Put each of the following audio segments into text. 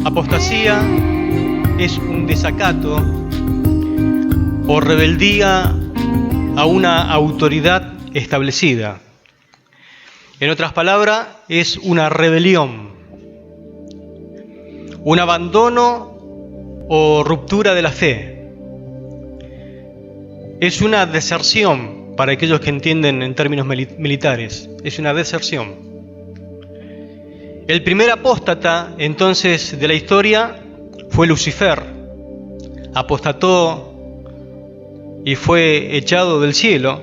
Apostasía es un desacato o rebeldía a una autoridad establecida. En otras palabras, es una rebelión, un abandono o ruptura de la fe. Es una deserción, para aquellos que entienden en términos militares, es una deserción. El primer apóstata, entonces, de la historia fue Lucifer. Apostató y fue echado del cielo.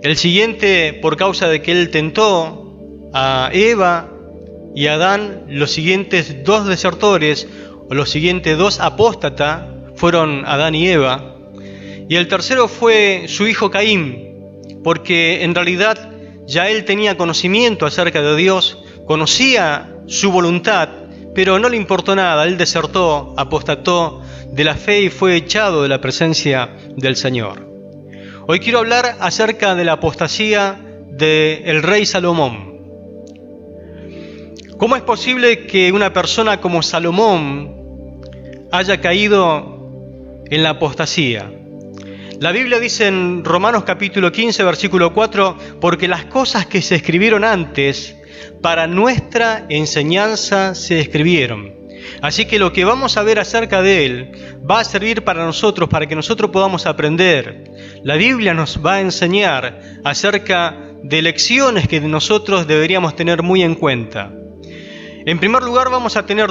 El siguiente, por causa de que él tentó a Eva y a Adán, los siguientes dos desertores, o los siguientes dos apóstatas, fueron Adán y Eva. Y el tercero fue su hijo Caín, porque en realidad ya él tenía conocimiento acerca de Dios, conocía su voluntad, pero no le importó nada. Él desertó, apostató de la fe y fue echado de la presencia del Señor. Hoy quiero hablar acerca de la apostasía del rey Salomón. ¿Cómo es posible que una persona como Salomón haya caído en la apostasía? La Biblia dice en Romanos capítulo 15, versículo 4, porque las cosas que se escribieron antes, para nuestra enseñanza se escribieron. Así que lo que vamos a ver acerca de él va a servir para nosotros, para que nosotros podamos aprender. La Biblia nos va a enseñar acerca de lecciones que nosotros deberíamos tener muy en cuenta. En primer lugar, vamos a tener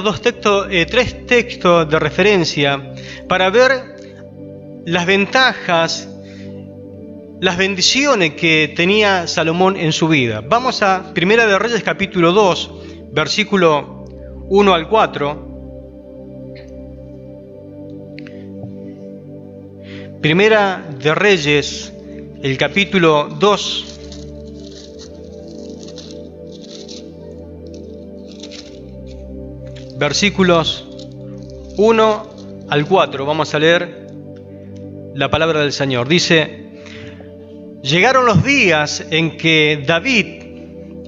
tres textos de referencia para ver las ventajas, las bendiciones que tenía Salomón en su vida. Vamos a Primera de Reyes capítulo 2, versículo 1 al 4. Primera de Reyes, el capítulo 2, versículos 1 al 4. Vamos a leer la palabra del Señor. Dice: llegaron los días en que David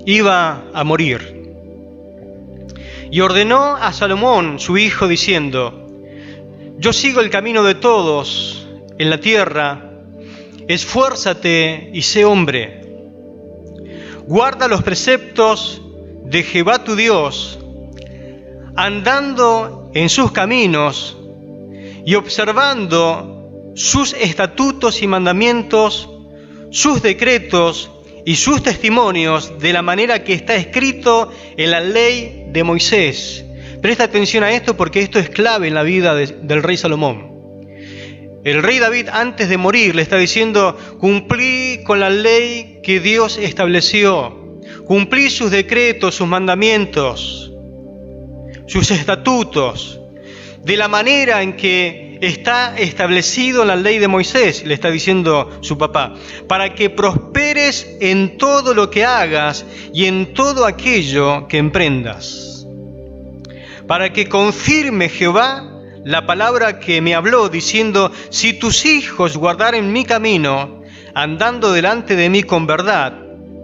iba a morir, y ordenó a Salomón, su hijo, diciendo: yo sigo el camino de todos en la tierra, esfuérzate y sé hombre. Guarda los preceptos de Jehová tu Dios, andando en sus caminos y observando sus estatutos y mandamientos, sus decretos y sus testimonios, de la manera que está escrito en la ley de Moisés. Presta atención a esto, porque esto es clave en la vida del rey Salomón. El rey David, antes de morir, le está diciendo: cumplí con la ley que Dios estableció, cumplí sus decretos, sus mandamientos, sus estatutos, de la manera en que está establecido en la ley de Moisés, le está diciendo su papá, para que prosperes en todo lo que hagas y en todo aquello que emprendas, para que confirme Jehová la palabra que me habló, diciendo: si tus hijos guardaren mi camino, andando delante de mí con verdad,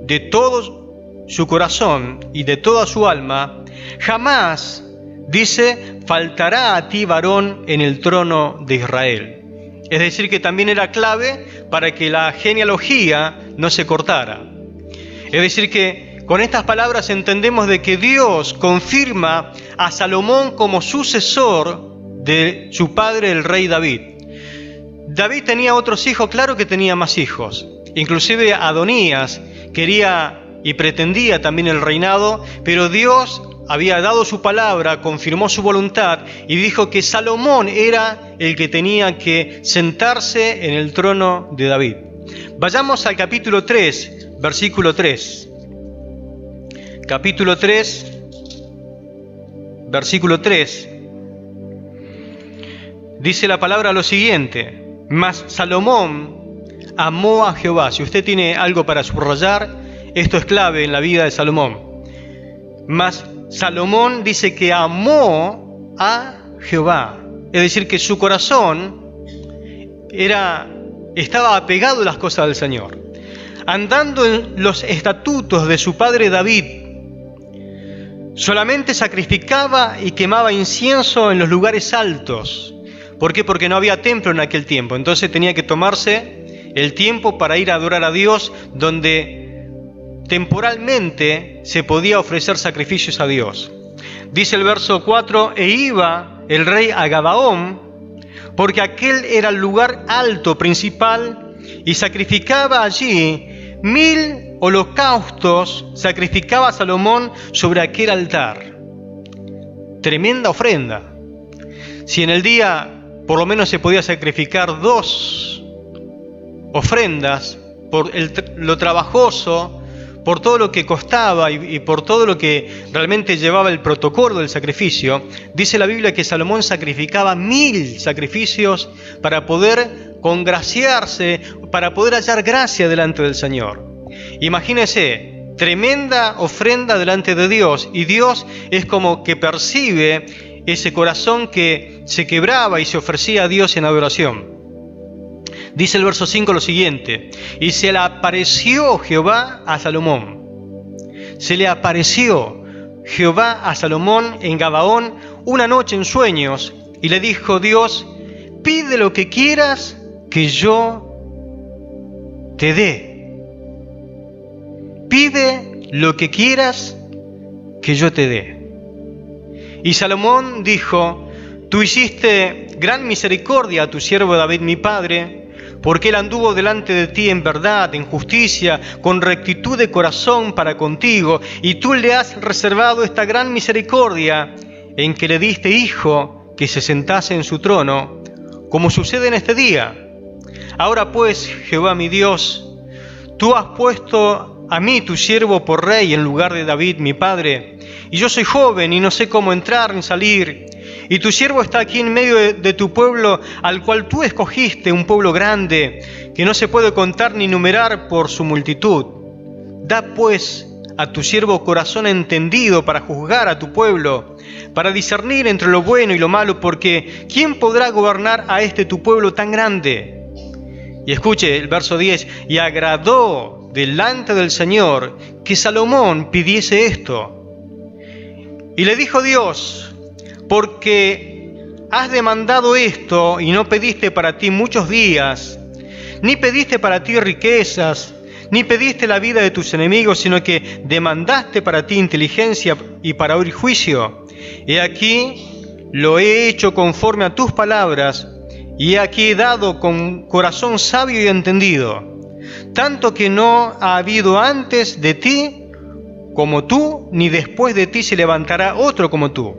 de todo su corazón y de toda su alma, jamás, dice, faltará a ti varón en el trono de Israel. Es decir, que también era clave para que la genealogía no se cortara. Es decir, que con estas palabras entendemos de que Dios confirma a Salomón como sucesor de su padre, el rey David. David tenía otros hijos, claro que tenía más hijos. Inclusive Adonías quería y pretendía también el reinado, pero Dios había dado su palabra, confirmó su voluntad y dijo que Salomón era el que tenía que sentarse en el trono de David. Vayamos al capítulo 3, versículo 3. Capítulo 3, versículo 3. Dice la palabra lo siguiente: mas Salomón amó a Jehová. Si usted tiene algo para subrayar, esto es clave en la vida de Salomón. Mas Salomón dice que amó a Jehová. Es decir, que su corazón estaba apegado a las cosas del Señor. Andando en los estatutos de su padre David, Solamente sacrificaba y quemaba incienso en los lugares altos. ¿Por qué? Porque no había templo en aquel tiempo. Entonces tenía que tomarse el tiempo para ir a adorar a Dios, donde temporalmente se podía ofrecer sacrificios a Dios. Dice el verso 4, e iba el rey a Gabaón, porque aquel era el lugar alto principal, y sacrificaba allí 1000 holocaustos, sacrificaba a Salomón sobre aquel altar. Tremenda ofrenda. Si en el día por lo menos se podía sacrificar 2 ofrendas por lo trabajoso, por todo lo que costaba y por todo lo que realmente llevaba el protocolo del sacrificio, dice la Biblia que Salomón sacrificaba 1000 sacrificios para poder congraciarse, para poder hallar gracia delante del Señor. Imagínense, tremenda ofrenda delante de Dios, y Dios es como que percibe ese corazón que se quebraba y se ofrecía a Dios en adoración. Dice el verso 5 lo siguiente: y se le apareció Jehová a Salomón. Se le apareció Jehová a Salomón en Gabaón una noche en sueños, y le dijo Dios: pide lo que quieras que yo te dé. Pide lo que quieras que yo te dé. Y Salomón dijo: tú hiciste gran misericordia a tu siervo David mi padre, porque él anduvo delante de ti en verdad, en justicia, con rectitud de corazón para contigo, y tú le has reservado esta gran misericordia en que le diste hijo que se sentase en su trono, como sucede en este día. Ahora pues, Jehová mi Dios, tú has puesto a mí tu siervo por rey en lugar de David mi padre, y yo soy joven y no sé cómo entrar ni salir, y tu siervo está aquí en medio de tu pueblo, al cual tú escogiste, un pueblo grande, que no se puede contar ni numerar por su multitud. Da pues a tu siervo corazón entendido para juzgar a tu pueblo, para discernir entre lo bueno y lo malo, porque ¿quién podrá gobernar a este tu pueblo tan grande? Y escuche el verso 10, y agradó delante del Señor que Salomón pidiese esto. Y le dijo Dios: porque has demandado esto y no pediste para ti muchos días, ni pediste para ti riquezas, ni pediste la vida de tus enemigos, sino que demandaste para ti inteligencia y para oír juicio. He aquí, lo he hecho conforme a tus palabras, y he aquí he dado con corazón sabio y entendido, tanto que no ha habido antes de ti como tú, ni después de ti se levantará otro como tú.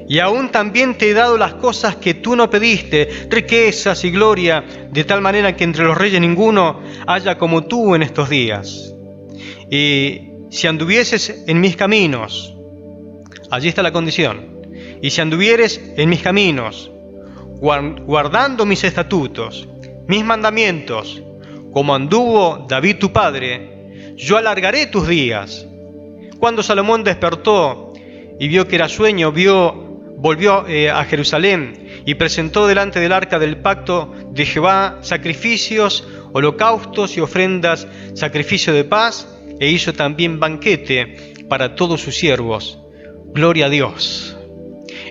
Y aún también te he dado las cosas que tú no pediste, riquezas y gloria, de tal manera que entre los reyes ninguno haya como tú en estos días. Y si anduvieses en mis caminos, allí está la condición, y si anduvieres en mis caminos, guardando mis estatutos, mis mandamientos, como anduvo David tu padre, yo alargaré tus días. Cuando Salomón despertó y vio que era sueño, volvió a Jerusalén y presentó delante del arca del pacto de Jehová sacrificios, holocaustos y ofrendas, sacrificio de paz, e hizo también banquete para todos sus siervos. Gloria a Dios.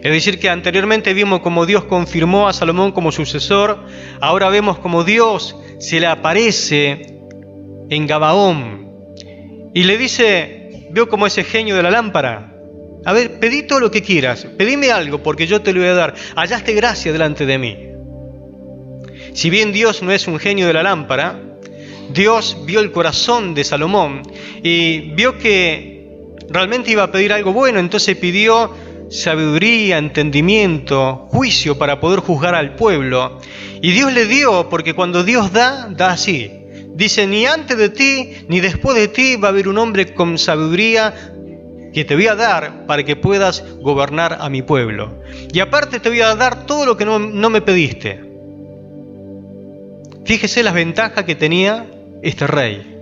Es decir, que anteriormente vimos como Dios confirmó a Salomón como sucesor, ahora vemos como Dios se le aparece en Gabaón y le dice, veo como ese genio de la lámpara: a ver, pedí todo lo que quieras, pedime algo porque yo te lo voy a dar, hallaste gracia delante de mí. Si bien Dios no es un genio de la lámpara, Dios vio el corazón de Salomón y vio que realmente iba a pedir algo bueno, entonces pidió sabiduría, entendimiento, juicio para poder juzgar al pueblo. Y Dios le dio, porque cuando Dios da así. Dice: ni antes de ti, ni después de ti va a haber un hombre con sabiduría que te voy a dar para que puedas gobernar a mi pueblo. Y aparte te voy a dar todo lo que no me pediste. Fíjese las ventajas que tenía este rey.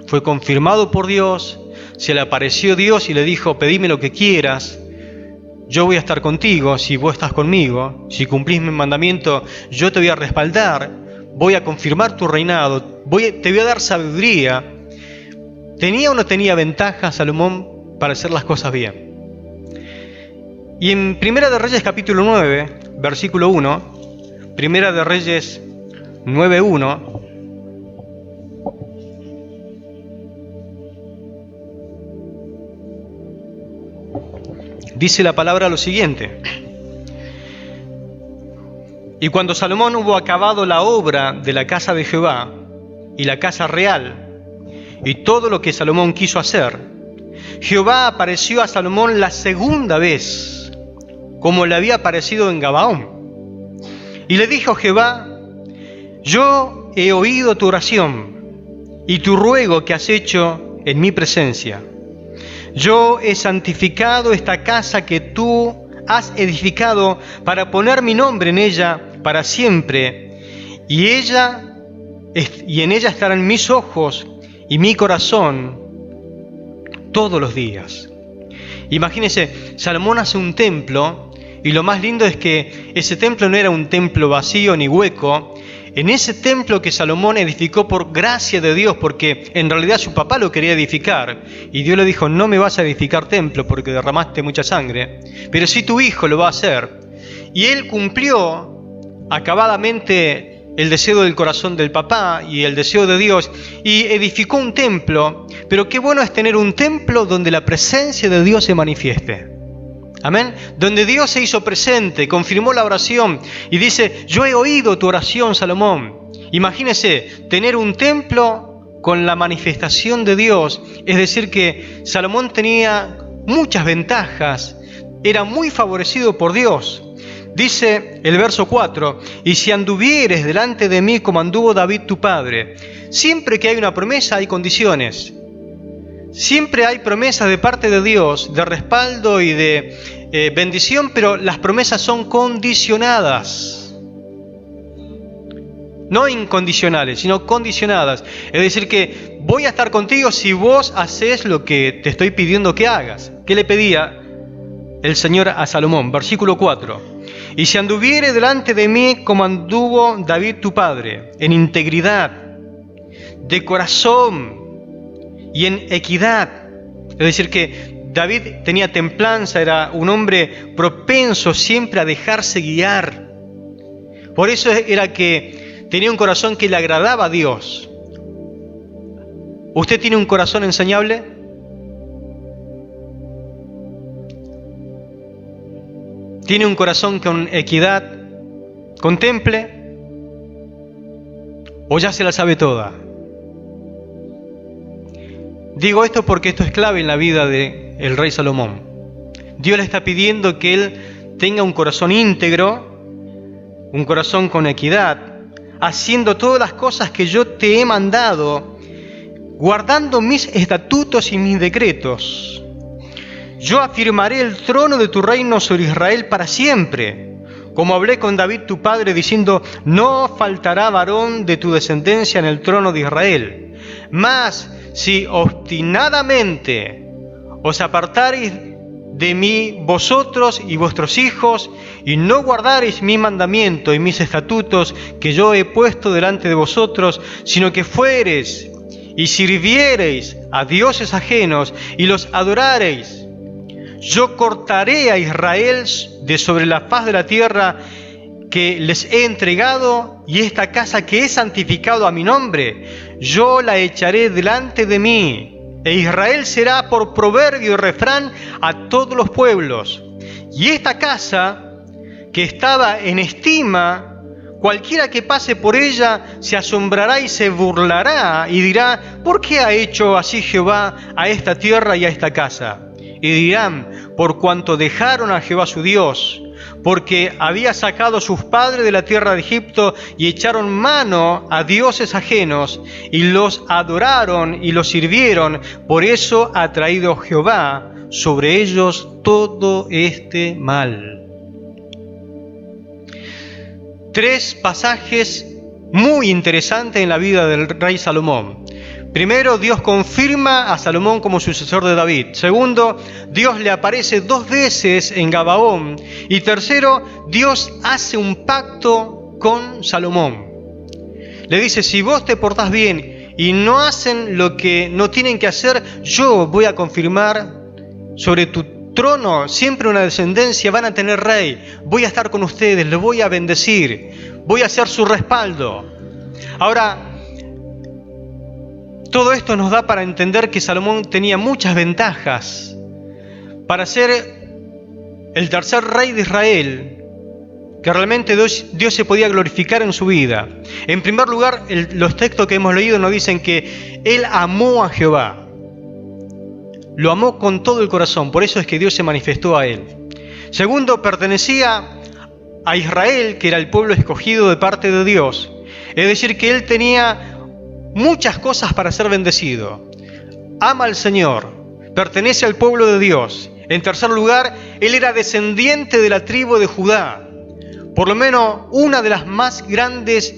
Fue confirmado por Dios, se le apareció Dios y le dijo: pedime lo que quieras, yo voy a estar contigo si vos estás conmigo, si cumplís mi mandamiento, yo te voy a respaldar, voy a confirmar tu reinado, te voy a dar sabiduría. ¿Tenía o no tenía ventaja Salomón para hacer las cosas bien? Y en Primera de Reyes capítulo 9, versículo 1, Primera de Reyes 9:1, dice la palabra lo siguiente: y cuando Salomón hubo acabado la obra de la casa de Jehová y la casa real y todo lo que Salomón quiso hacer, Jehová apareció a Salomón la segunda vez, como le había aparecido en Gabaón. Y le dijo Jehová: yo he oído tu oración y tu ruego que has hecho en mi presencia. Yo he santificado esta casa que tú has edificado para poner mi nombre en ella para siempre, y en ella estarán mis ojos y mi corazón todos los días. Imagínense, Salomón hace un templo, y lo más lindo es que ese templo no era un templo vacío ni hueco. En ese templo que Salomón edificó por gracia de Dios, porque en realidad su papá lo quería edificar, y Dios le dijo: no me vas a edificar templo porque derramaste mucha sangre, pero sí tu hijo lo va a hacer. Y él cumplió acabadamente el deseo del corazón del papá y el deseo de Dios, y edificó un templo. Pero qué bueno es tener un templo donde la presencia de Dios se manifieste. Amén. Donde Dios se hizo presente, confirmó la oración y dice: yo he oído tu oración, Salomón. Imagínese tener un templo con la manifestación de Dios. Es decir, que Salomón tenía muchas ventajas, era muy favorecido por Dios. Dice el verso 4: y si anduvieres delante de mí como anduvo David tu padre. Siempre que hay una promesa hay condiciones. Siempre hay promesas de parte de Dios, de respaldo y de bendición, pero las promesas son condicionadas. No incondicionales, sino condicionadas. Es decir, que voy a estar contigo si vos haces lo que te estoy pidiendo que hagas. ¿Qué le pedía el Señor a Salomón? Versículo 4. Y si anduviere delante de mí como anduvo David tu padre, en integridad, de corazón y en equidad. Es decir, que David tenía templanza, era un hombre propenso siempre a dejarse guiar. Por eso era que tenía un corazón que le agradaba a Dios. ¿Usted tiene un corazón enseñable? ¿Tiene un corazón con equidad, contemple? ¿O ya se la sabe toda? Digo esto porque esto es clave en la vida del rey Salomón. Dios le está pidiendo que él tenga un corazón íntegro, un corazón con equidad, haciendo todas las cosas que yo te he mandado, guardando mis estatutos y mis decretos. Yo afirmaré el trono de tu reino sobre Israel para siempre, como hablé con David tu padre, diciendo: no faltará varón de tu descendencia en el trono de Israel. Mas si obstinadamente os apartareis de mí vosotros y vuestros hijos, y no guardareis mi mandamiento y mis estatutos que yo he puesto delante de vosotros, sino que fuereis y sirviereis a dioses ajenos y los adorareis, yo cortaré a Israel de sobre la faz de la tierra que les he entregado, y esta casa que he santificado a mi nombre, yo la echaré delante de mí, e Israel será por proverbio y refrán a todos los pueblos. Y esta casa que estaba en estima, cualquiera que pase por ella se asombrará y se burlará y dirá: ¿por qué ha hecho así Jehová a esta tierra y a esta casa? Y dirán: por cuanto dejaron a Jehová su Dios, porque había sacado a sus padres de la tierra de Egipto y echaron mano a dioses ajenos y los adoraron y los sirvieron. Por eso ha traído Jehová sobre ellos todo este mal. 3 pasajes muy interesantes en la vida del rey Salomón. Primero, Dios confirma a Salomón como sucesor de David. Segundo, Dios le aparece 2 veces en Gabaón. Y tercero, Dios hace un pacto con Salomón. Le dice: si vos te portás bien y no hacen lo que no tienen que hacer, yo voy a confirmar sobre tu trono, siempre una descendencia, van a tener rey. Voy a estar con ustedes, les voy a bendecir, voy a ser su respaldo. Ahora, todo esto nos da para entender que Salomón tenía muchas ventajas para ser el tercer rey de Israel, que realmente Dios se podía glorificar en su vida. En primer lugar, los textos que hemos leído nos dicen que él amó a Jehová. Lo amó con todo el corazón, por eso es que Dios se manifestó a él. Segundo, pertenecía a Israel, que era el pueblo escogido de parte de Dios. Es decir, que él tenía muchas cosas para ser bendecido. Ama al Señor, pertenece al pueblo de Dios. En tercer lugar, él era descendiente de la tribu de Judá. Por lo menos una de las más grandes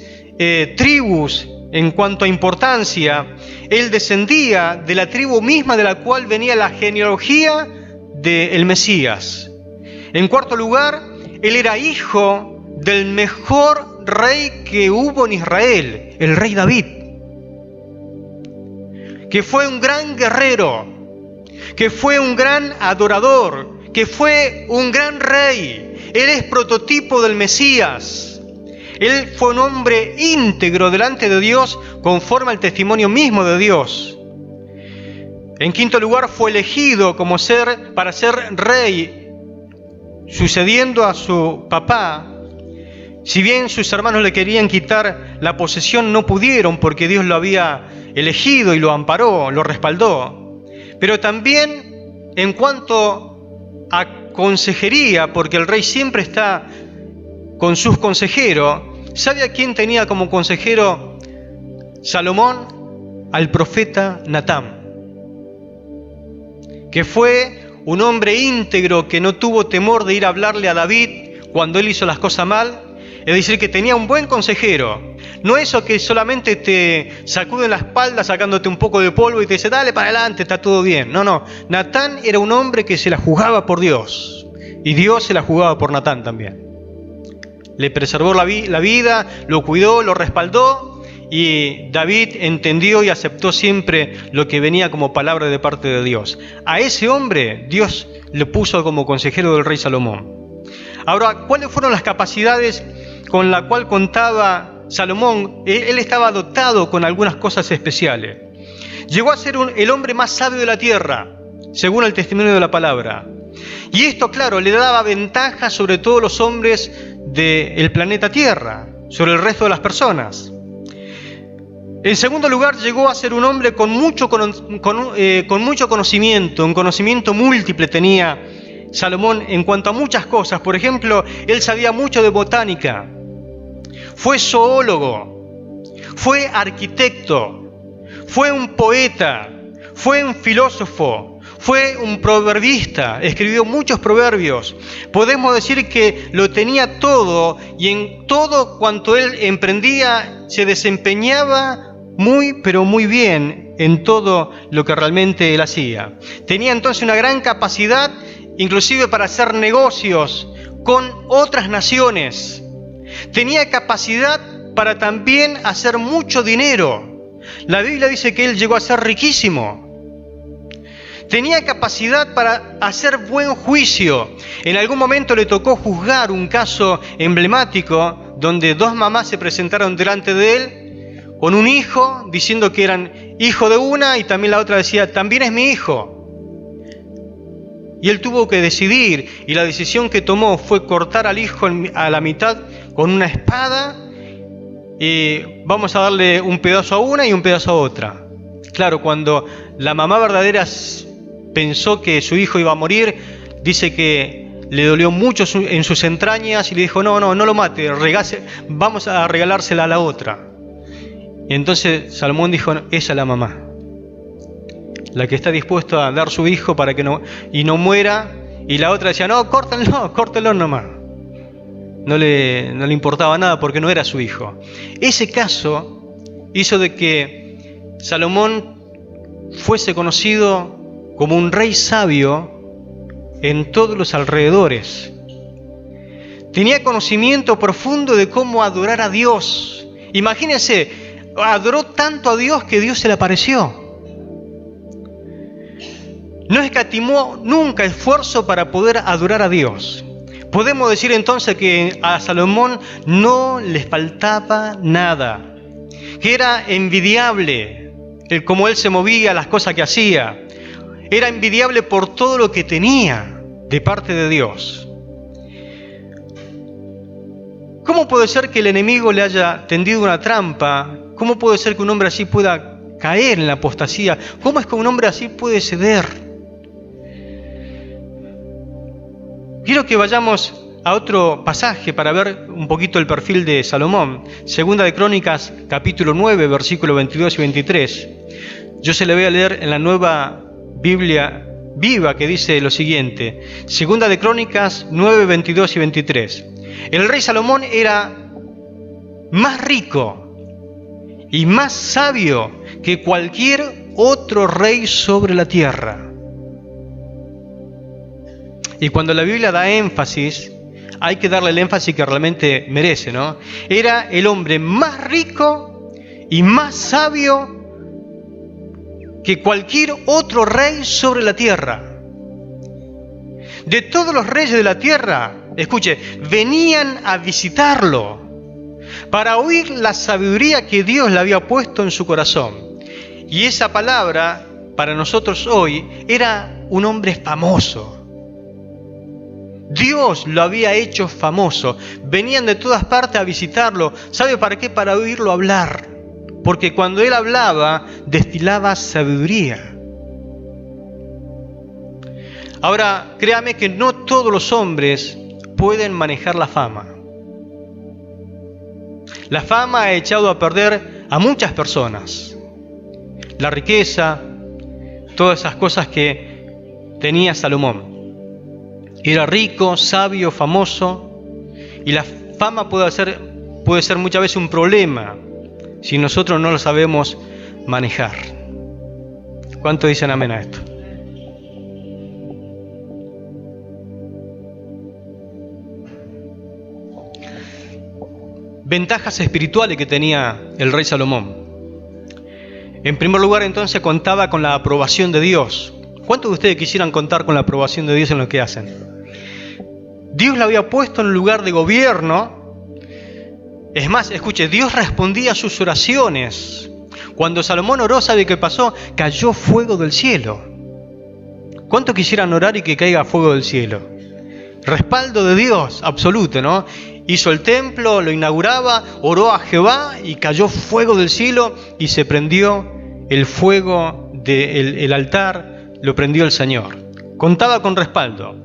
tribus en cuanto a importancia. Él descendía de la tribu misma de la cual venía la genealogía del Mesías. En cuarto lugar, él era hijo del mejor rey que hubo en Israel, el rey David, que fue un gran guerrero, que fue un gran adorador, que fue un gran rey. Él es prototipo del Mesías. Él fue un hombre íntegro delante de Dios, conforme al testimonio mismo de Dios. En quinto lugar, fue elegido para ser rey, sucediendo a su papá. Si bien sus hermanos le querían quitar la posesión, no pudieron, porque Dios lo había elegido y lo amparó, lo respaldó. Pero también en cuanto a consejería, porque el rey siempre está con sus consejeros, ¿sabe a quién tenía como consejero Salomón? Al profeta Natán, que fue un hombre íntegro que no tuvo temor de ir a hablarle a David cuando él hizo las cosas mal. Es decir, que tenía un buen consejero. No eso que solamente te sacude en la espalda sacándote un poco de polvo y te dice, dale para adelante, está todo bien. No. Natán era un hombre que se la jugaba por Dios. Y Dios se la jugaba por Natán también. Le preservó la vida, lo cuidó, lo respaldó. Y David entendió y aceptó siempre lo que venía como palabra de parte de Dios. A ese hombre Dios le puso como consejero del rey Salomón. Ahora, ¿cuáles fueron las capacidades con la cual contaba Salomón? Él estaba dotado con algunas cosas especiales. Llegó a ser el hombre más sabio de la tierra, según el testimonio de la palabra. Y esto, claro, le daba ventaja sobre todos los hombres del planeta Tierra, sobre el resto de las personas. En segundo lugar, llegó a ser un hombre con mucho conocimiento, un conocimiento múltiple tenía Salomón en cuanto a muchas cosas. Por ejemplo, él sabía mucho de botánica, fue zoólogo, fue arquitecto, fue un poeta, fue un filósofo, fue un proverbista, escribió muchos proverbios. Podemos decir que lo tenía todo, y en todo cuanto él emprendía se desempeñaba pero muy bien en todo lo que realmente él hacía. Tenía entonces una gran capacidad, inclusive para hacer negocios con otras naciones. Tenía capacidad para también hacer mucho dinero. La Biblia dice que él llegó a ser riquísimo. Tenía capacidad para hacer buen juicio. En algún momento le tocó juzgar un caso emblemático donde dos mamás se presentaron delante de él con un hijo, diciendo que eran hijo de una, y también la otra decía, también es mi hijo. Y él tuvo que decidir, y la decisión que tomó fue cortar al hijo a la mitad con una espada, y vamos a darle un pedazo a una y un pedazo a otra. Claro, cuando la mamá verdadera pensó que su hijo iba a morir, dice que le dolió mucho en sus entrañas y le dijo, no lo mate, vamos a regalársela a la otra. Y entonces Salomón dijo, esa es la mamá, la que está dispuesta a dar su hijo para que no muera. Y la otra decía, no, córtenlo nomás. No le importaba nada porque no era su hijo. Ese caso hizo de que Salomón fuese conocido como un rey sabio en todos los alrededores. Tenía conocimiento profundo de cómo adorar a Dios. Imagínense, adoró tanto a Dios que Dios se le apareció. no escatimó nunca esfuerzo para poder adorar a Dios. Podemos decir entonces que a Salomón no les faltaba nada, que era envidiable el cómo él se movía, las cosas que hacía. Era envidiable por todo lo que tenía de parte de Dios. ¿Cómo puede ser que el enemigo le haya tendido una trampa? ¿Cómo puede ser que un hombre así pueda caer en la apostasía? ¿Cómo es que un hombre así puede ceder? Quiero que vayamos a otro pasaje para ver un poquito el perfil de Salomón. Segunda de Crónicas, capítulo 9, versículos 22 y 23. Yo se le voy a leer en la Nueva Biblia Viva, que dice lo siguiente. Segunda de Crónicas 9, 22 y 23. El rey Salomón era más rico y más sabio que cualquier otro rey sobre la tierra. Y cuando la Biblia da énfasis, hay que darle el énfasis que realmente merece, ¿no? Era el hombre más rico y más sabio que cualquier otro rey sobre la tierra. De todos los reyes de la tierra, escuche, venían a visitarlo para oír la sabiduría que Dios le había puesto en su corazón. Y esa palabra, para nosotros hoy, era un hombre famoso. Dios lo había hecho famoso. Venían de todas partes a visitarlo. ¿Sabe para qué? Para oírlo hablar. Porque cuando él hablaba, destilaba sabiduría. Ahora, créame que no todos los hombres pueden manejar la fama. La fama ha echado a perder a muchas personas. La riqueza, todas esas cosas que tenía Salomón. Era rico, sabio, famoso, y la fama puede ser muchas veces un problema si nosotros no lo sabemos manejar. ¿Cuánto dicen amén a esto? Ventajas espirituales que tenía el rey Salomón. En primer lugar, entonces, contaba con la aprobación de Dios. ¿Cuántos de ustedes quisieran contar con la aprobación de Dios en lo que hacen? Dios lo había puesto en un lugar de gobierno. Es más, escuche, Dios respondía a sus oraciones. Cuando Salomón oró, ¿sabe qué pasó? Cayó fuego del cielo. ¿Cuántos quisieran orar y que caiga fuego del cielo? Respaldo de Dios, absoluto, ¿no? Hizo el templo, lo inauguraba, oró a Jehová y cayó fuego del cielo y se prendió el fuego del altar, lo prendió el Señor. Contaba con respaldo.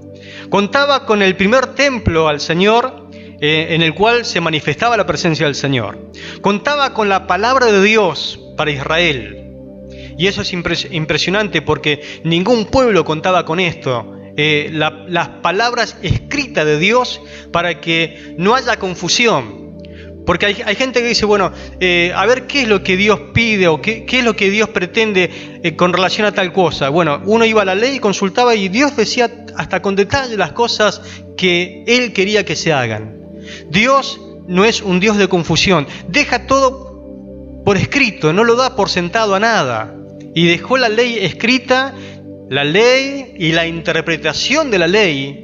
Contaba con el primer templo al Señor en el cual se manifestaba la presencia del Señor. Contaba con la palabra de Dios para Israel. Y eso es impresionante porque ningún pueblo contaba con esto. Las palabras escritas de Dios para que no haya confusión. Porque hay gente que dice, bueno, a ver qué es lo que Dios pide o qué es lo que Dios pretende con relación a tal cosa. Bueno, uno iba a la ley y consultaba y Dios decía hasta con detalle las cosas que Él quería que se hagan. Dios no es un Dios de confusión. Deja todo por escrito, no lo da por sentado a nada. Y dejó la ley escrita, la ley y la interpretación de la ley.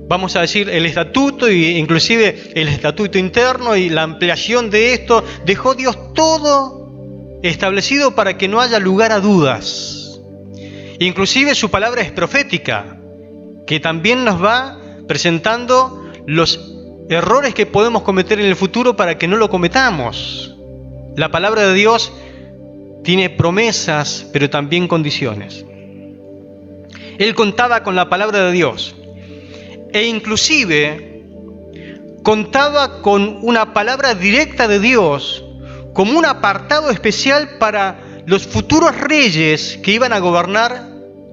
Vamos a decir el estatuto e inclusive el estatuto interno y la ampliación de esto. Dejó Dios todo establecido para que no haya lugar a dudas. Inclusive su palabra es profética, que también nos va presentando los errores que podemos cometer en el futuro para que no lo cometamos. La palabra de Dios tiene promesas, pero también condiciones. Él contaba con la palabra de Dios. E inclusive contaba con una palabra directa de Dios como un apartado especial para los futuros reyes que iban a gobernar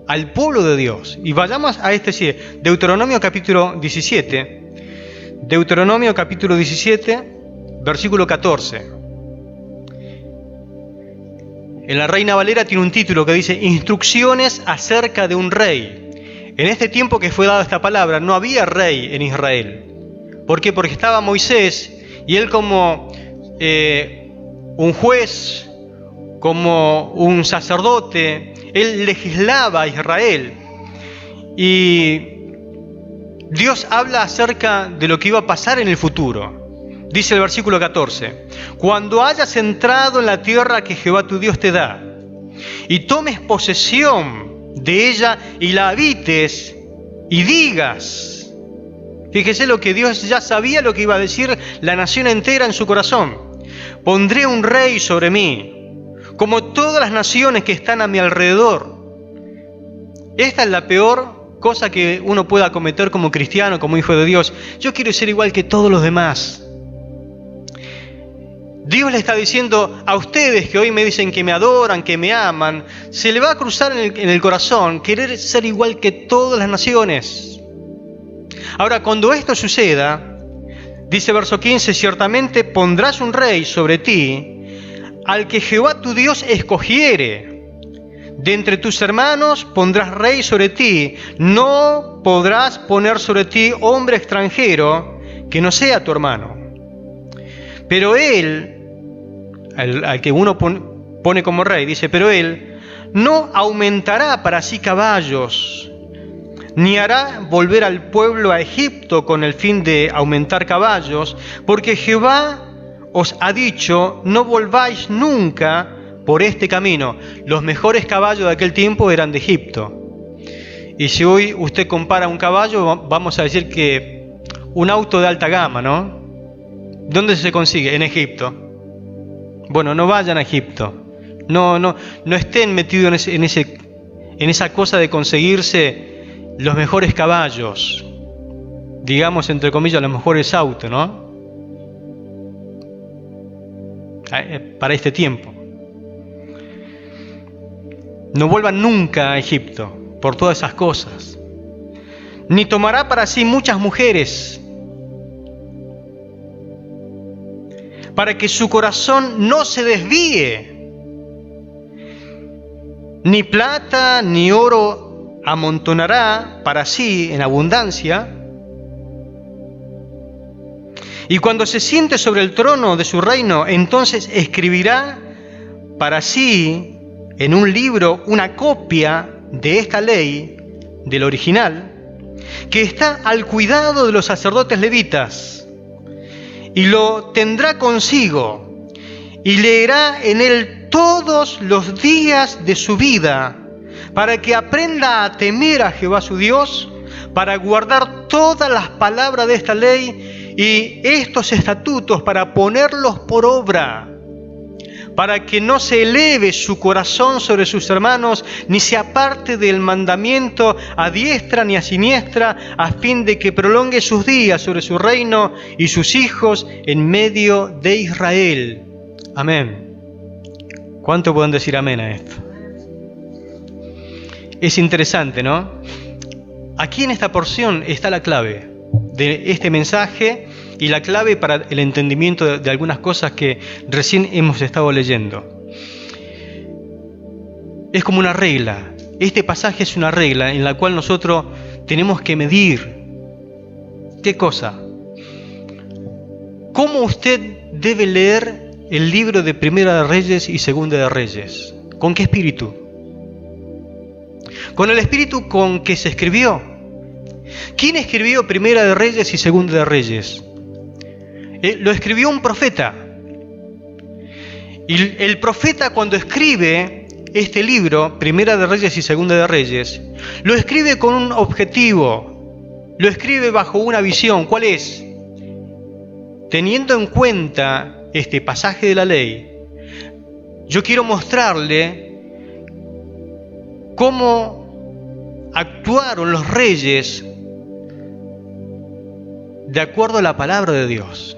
al pueblo de Dios. Y vayamos a Deuteronomio capítulo 17. Deuteronomio capítulo 17, versículo 14. En la Reina Valera tiene un título que dice Instrucciones acerca de un rey. En este tiempo que fue dada esta palabra, no había rey en Israel. ¿Por qué? Porque estaba Moisés y él como un juez, como un sacerdote, él legislaba a Israel. Y Dios habla acerca de lo que iba a pasar en el futuro. Dice el versículo 14: cuando hayas entrado en la tierra que Jehová tu Dios te da, y tomes posesión de ella y la habites, y digas. Fíjese lo que Dios ya sabía lo que iba a decir la nación entera en su corazón: pondré un rey sobre mí, como todas las naciones que están a mi alrededor. Esta es la peor cosa que uno pueda cometer como cristiano, como hijo de Dios. Yo quiero ser igual que todos los demás. Dios le está diciendo a ustedes que hoy me dicen que me adoran, que me aman, se le va a cruzar en el corazón querer ser igual que todas las naciones. Ahora, cuando esto suceda, dice verso 15, ciertamente pondrás un rey sobre ti, al que Jehová tu Dios escogiere. De entre tus hermanos pondrás rey sobre ti, no podrás poner sobre ti hombre extranjero que no sea tu hermano. Pero él, al que uno pone como rey, dice, pero él no aumentará para sí caballos, ni hará volver al pueblo a Egipto con el fin de aumentar caballos, porque Jehová os ha dicho, no volváis nunca por este camino. Los mejores caballos de aquel tiempo eran de Egipto. Y si hoy usted compara un caballo, vamos a decir que un auto de alta gama, ¿no? ¿Dónde se consigue? En Egipto. Bueno, no vayan a Egipto. No estén metidos en esa cosa de conseguirse los mejores caballos. Digamos, entre comillas, los mejores autos, ¿no? Para este tiempo. No vuelvan nunca a Egipto por todas esas cosas. Ni tomará para sí muchas mujeres, para que su corazón no se desvíe. Ni plata ni oro amontonará para sí en abundancia. Y cuando se siente sobre el trono de su reino, entonces escribirá para sí en un libro una copia de esta ley, del original, que está al cuidado de los sacerdotes levitas, y lo tendrá consigo, y leerá en él todos los días de su vida, para que aprenda a temer a Jehová su Dios, para guardar todas las palabras de esta ley y estos estatutos, para ponerlos por obra, para que no se eleve su corazón sobre sus hermanos, ni se aparte del mandamiento a diestra ni a siniestra, a fin de que prolongue sus días sobre su reino y sus hijos en medio de Israel. Amén. ¿Cuánto pueden decir amén a esto? Es interesante, ¿no? Aquí en esta porción está la clave de este mensaje y la clave para el entendimiento de algunas cosas que recién hemos estado leyendo. Es como una regla. Este pasaje es una regla en la cual nosotros tenemos que medir. ¿Qué cosa? ¿Cómo usted debe leer el libro de Primera de Reyes y Segunda de Reyes? ¿Con qué espíritu? Con el espíritu con que se escribió. ¿Quién escribió Primera de Reyes y Segunda de Reyes? Lo escribió un profeta. Y el profeta, cuando escribe este libro, Primera de Reyes y Segunda de Reyes, lo escribe con un objetivo, lo escribe bajo una visión. ¿Cuál es? Teniendo en cuenta este pasaje de la ley, yo quiero mostrarle cómo actuaron los reyes de acuerdo a la palabra de Dios.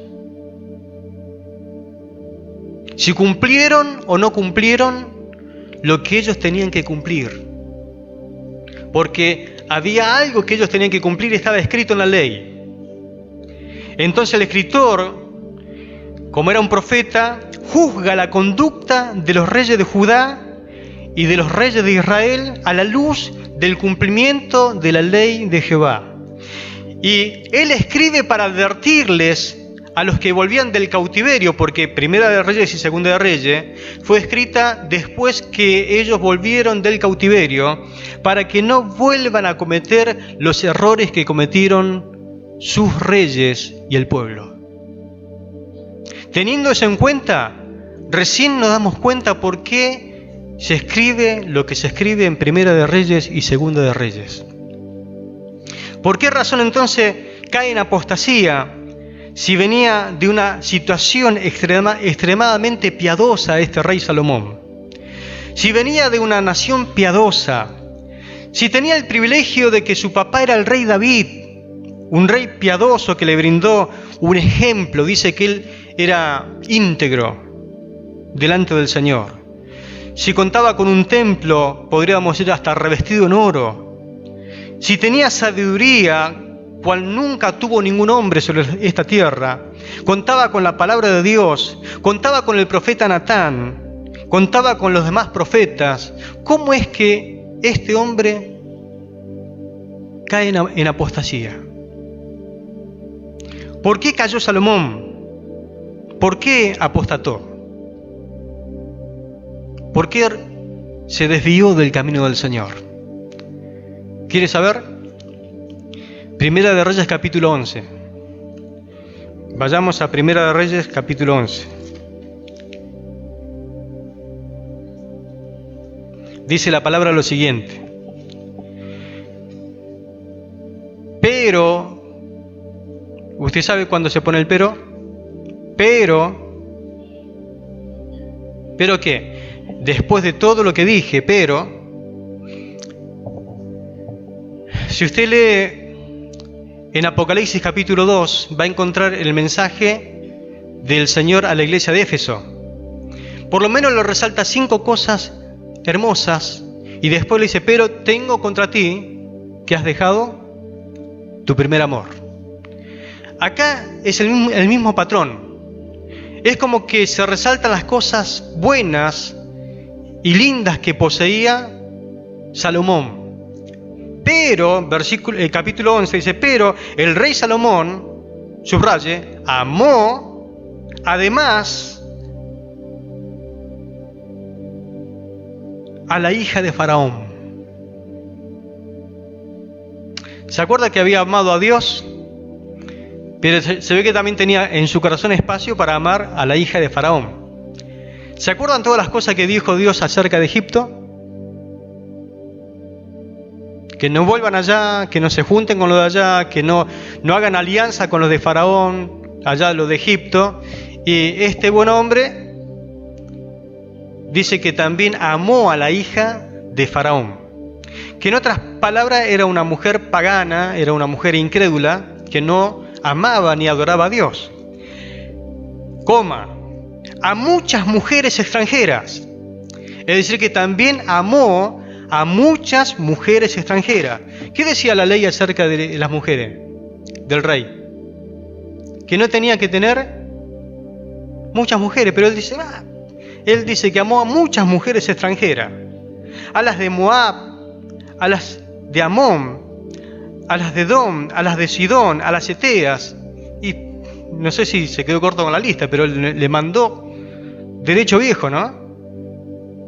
Si cumplieron o no cumplieron lo que ellos tenían que cumplir. Porque había algo que ellos tenían que cumplir y estaba escrito en la ley. Entonces el escritor, como era un profeta, juzga la conducta de los reyes de Judá y de los reyes de Israel a la luz del cumplimiento de la ley de Jehová. Y él escribe para advertirles a los que volvían del cautiverio, porque Primera de Reyes y Segunda de Reyes fue escrita después que ellos volvieron del cautiverio, para que no vuelvan a cometer los errores que cometieron sus reyes y el pueblo. Teniendo eso en cuenta, recién nos damos cuenta por qué se escribe lo que se escribe en Primera de Reyes y Segunda de Reyes. ¿Por qué razón entonces cae en apostasía si venía de una situación extremadamente piadosa este rey Salomón? Si venía de una nación piadosa, si tenía el privilegio de que su papá era el rey David, un rey piadoso que le brindó un ejemplo, dice que él era íntegro delante del Señor. Si contaba con un templo, podríamos decir hasta revestido en oro. Si tenía sabiduría, cual nunca tuvo ningún hombre sobre esta tierra, contaba con la palabra de Dios, contaba con el profeta Natán, contaba con los demás profetas. ¿Cómo es que este hombre cae en apostasía? ¿Por qué cayó Salomón? ¿Por qué apostató? ¿Por qué se desvió del camino del Señor? ¿Quieres saber? Primera de Reyes capítulo 11. Vayamos a Primera de Reyes capítulo 11. Dice la palabra lo siguiente. Pero, ¿usted sabe cuándo se pone el pero? ¿Pero qué? Después de todo lo que dije, pero, si usted lee en Apocalipsis capítulo 2, va a encontrar el mensaje del Señor a la iglesia de Éfeso. Por lo menos le resalta 5 cosas hermosas y después le dice, pero tengo contra ti que has dejado tu primer amor. Acá es el mismo patrón. Es como que se resaltan las cosas buenas y lindas que poseía Salomón. Pero, capítulo 11 dice, pero el rey Salomón, subraye, amó además a la hija de Faraón. ¿Se acuerda que había amado a Dios? Pero se ve que también tenía en su corazón espacio para amar a la hija de Faraón. ¿Se acuerdan todas las cosas que dijo Dios acerca de Egipto? Que no vuelvan allá, que no se junten con los de allá, que no hagan alianza con los de Faraón, allá los de Egipto. Y este buen hombre dice que también amó a la hija de Faraón. Que en otras palabras era una mujer pagana, era una mujer incrédula, que no amaba ni adoraba a Dios. A muchas mujeres extranjeras. Es decir, que también amó a muchas mujeres extranjeras. ¿Qué decía la ley acerca de las mujeres del rey? Que no tenía que tener muchas mujeres, pero él dice que amó a muchas mujeres extranjeras. A las de Moab, a las de Amón, a las de Edom, a las de Sidón, a las Eteas, y no sé si se quedó corto con la lista, pero le mandó derecho viejo, ¿no?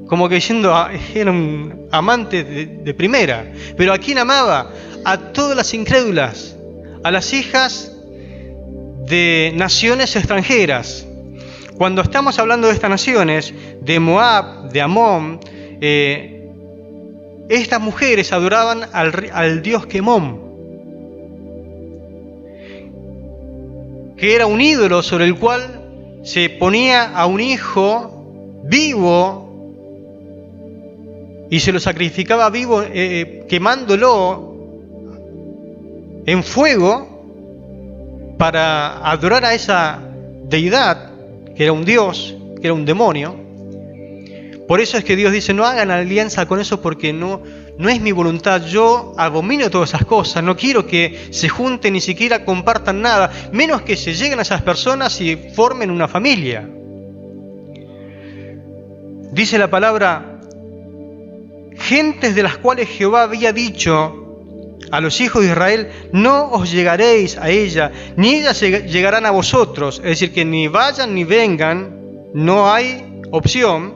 Como que diciendo, era un amante de primera. Pero ¿a quién amaba? A todas las incrédulas, a las hijas de naciones extranjeras. Cuando estamos hablando de estas naciones, de Moab, de Amón, estas mujeres adoraban al dios Quemón, que era un ídolo sobre el cual se ponía a un hijo vivo y se lo sacrificaba vivo, quemándolo en fuego para adorar a esa deidad, que era un dios, que era un demonio. Por eso es que Dios dice, no hagan alianza con eso porque no es mi voluntad. Yo abomino todas esas cosas, no quiero que se junten, ni siquiera compartan nada, menos que se lleguen a esas personas y formen una familia. Dice la palabra, gentes de las cuales Jehová había dicho, a los hijos de Israel: no os llegaréis a ella, ni ellas llegarán a vosotros. Es decir, que ni vayan ni vengan, no hay opción,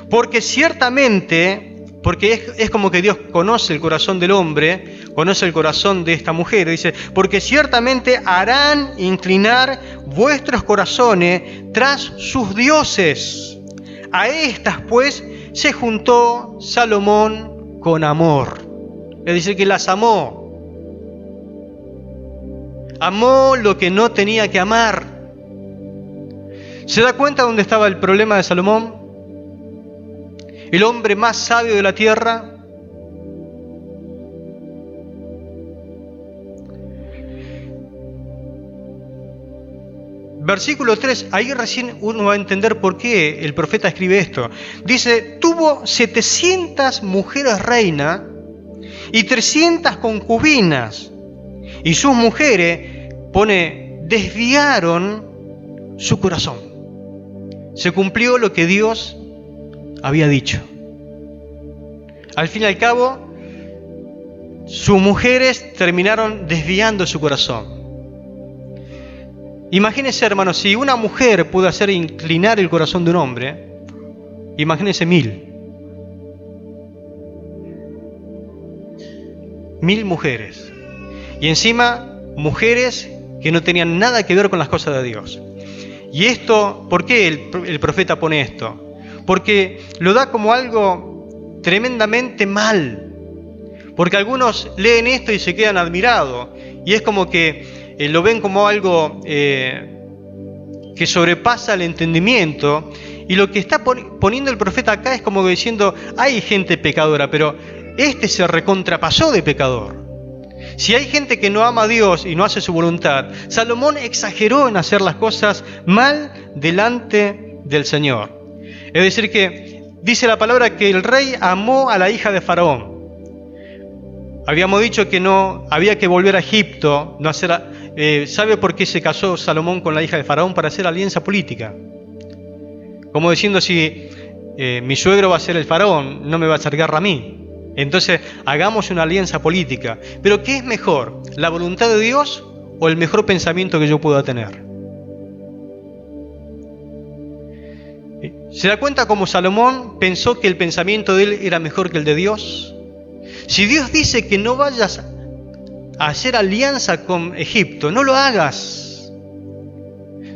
porque ciertamente, porque es como que Dios conoce el corazón del hombre, conoce el corazón de esta mujer, dice: porque ciertamente harán inclinar vuestros corazones tras sus dioses. A estas pues se juntó Salomón con amor. Es decir, que las amó. Amó lo que no tenía que amar. ¿Se da cuenta dónde estaba el problema de Salomón? El hombre más sabio de la tierra. Versículo 3, ahí recién uno va a entender por qué el profeta escribe esto. Dice: tuvo 700 mujeres reinas y 300 concubinas, y sus mujeres, desviaron su corazón. Se cumplió lo que Dios había dicho. Al fin y al cabo, sus mujeres terminaron desviando su corazón. Imagínense, hermanos, si una mujer pudo hacer inclinar el corazón de un hombre, imagínense 1000 mujeres. Y encima, mujeres que no tenían nada que ver con las cosas de Dios. Y esto, ¿por qué el profeta pone esto? Porque lo da como algo tremendamente mal. Porque algunos leen esto y se quedan admirados. Y es como que lo ven como algo que sobrepasa el entendimiento. Y lo que está poniendo el profeta acá es como diciendo: hay gente pecadora, pero este se recontrapasó de pecador. Si hay gente que no ama a Dios y no hace su voluntad, Salomón exageró en hacer las cosas mal delante del Señor. Es decir, que dice la palabra que el rey amó a la hija de Faraón. Habíamos dicho que no había que volver a Egipto, no hacer. ¿Sabe por qué se casó Salomón con la hija de Faraón? Para hacer alianza política. Como diciendo: si mi suegro va a ser el faraón, no me va a hacer guerra a mí. Entonces, hagamos una alianza política. Pero ¿qué es mejor? ¿La voluntad de Dios o el mejor pensamiento que yo pueda tener? ¿Se da cuenta cómo Salomón pensó que el pensamiento de él era mejor que el de Dios? Si Dios dice que no vayas a hacer alianza con Egipto, no lo hagas.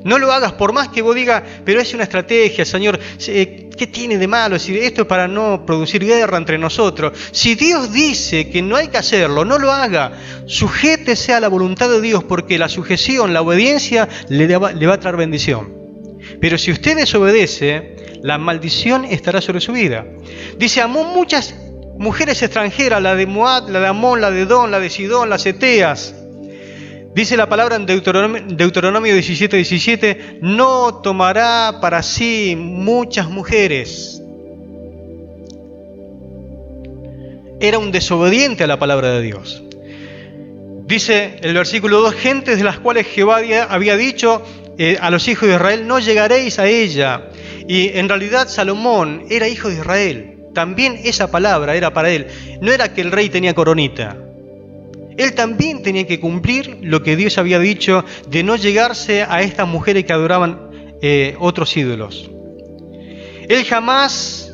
No lo hagas, por más que vos digas: pero es una estrategia, Señor, ¿qué tiene de malo? Si esto es para no producir guerra entre nosotros. Si Dios dice que no hay que hacerlo, no lo haga. Sujétese a la voluntad de Dios, porque la sujeción, la obediencia le va a traer bendición. Pero si usted desobedece, la maldición estará sobre su vida. Dice: amó muchas mujeres extranjeras, la de Moab, la de Amón, la de Edom, la de Sidón, las Eteas. Dice la palabra en Deuteronomio 17:17: no tomará para sí muchas mujeres. Era un desobediente a la palabra de Dios. Dice el versículo 2: gentes de las cuales Jehová había dicho a los hijos de Israel: no llegaréis a ella. Y en realidad Salomón era hijo de Israel. También esa palabra era para él. No era que el rey tenía coronita. Él también tenía que cumplir lo que Dios había dicho de no llegarse a estas mujeres que adoraban otros ídolos. Él jamás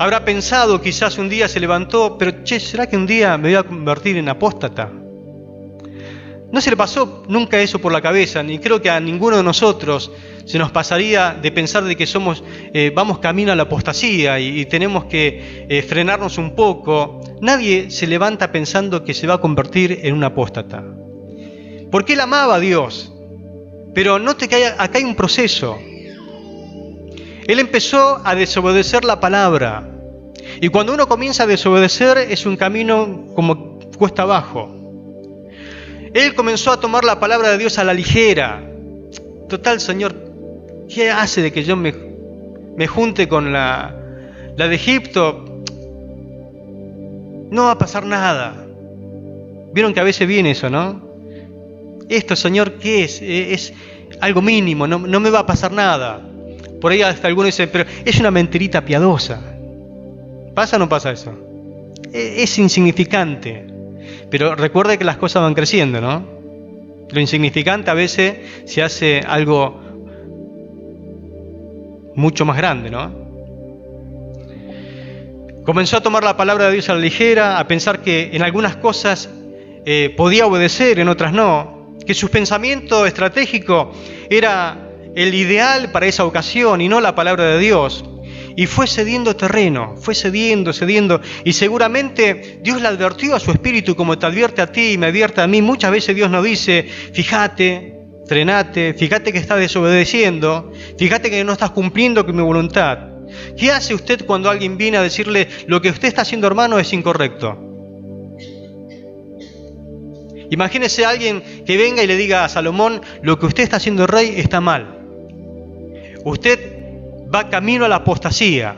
habrá pensado, quizás un día se levantó: pero ¿será que un día me voy a convertir en apóstata? No se le pasó nunca eso por la cabeza, ni creo que a ninguno de nosotros se nos pasaría de pensar de que vamos camino a la apostasía y tenemos que frenarnos un poco. Nadie se levanta pensando que se va a convertir en un apóstata. Porque él amaba a Dios. Pero note que acá hay un proceso. Él empezó a desobedecer la palabra. Y cuando uno comienza a desobedecer, es un camino como cuesta abajo. Él comenzó a tomar la palabra de Dios a la ligera. Total, Señor, ¿qué hace de que yo me junte con la de Egipto? No va a pasar nada. Vieron que a veces viene eso, ¿no? Esto, Señor, ¿qué es? Es algo mínimo, no me va a pasar nada. Por ahí hasta algunos dicen: pero es una mentirita piadosa. ¿Pasa o no pasa eso? Es insignificante. pero recuerde que las cosas van creciendo, ¿no? Lo insignificante a veces se hace algo mucho más grande, ¿no? Comenzó a tomar la palabra de Dios a la ligera, a pensar que en algunas cosas podía obedecer, en otras no, que su pensamiento estratégico era el ideal para esa ocasión y no la palabra de Dios. Y fue cediendo terreno, fue cediendo, y seguramente Dios le advirtió a su espíritu como te advierte a ti y me advierte a mí. Muchas veces Dios nos dice, fíjate, frenate, fíjate que estás desobedeciendo, fíjate que no estás cumpliendo con mi voluntad. ¿Qué hace usted cuando alguien viene a decirle lo que usted está haciendo, hermano, es incorrecto? Imagínese a alguien que venga y le diga a Salomón, lo que usted está haciendo, rey, está mal. Usted va camino a la apostasía.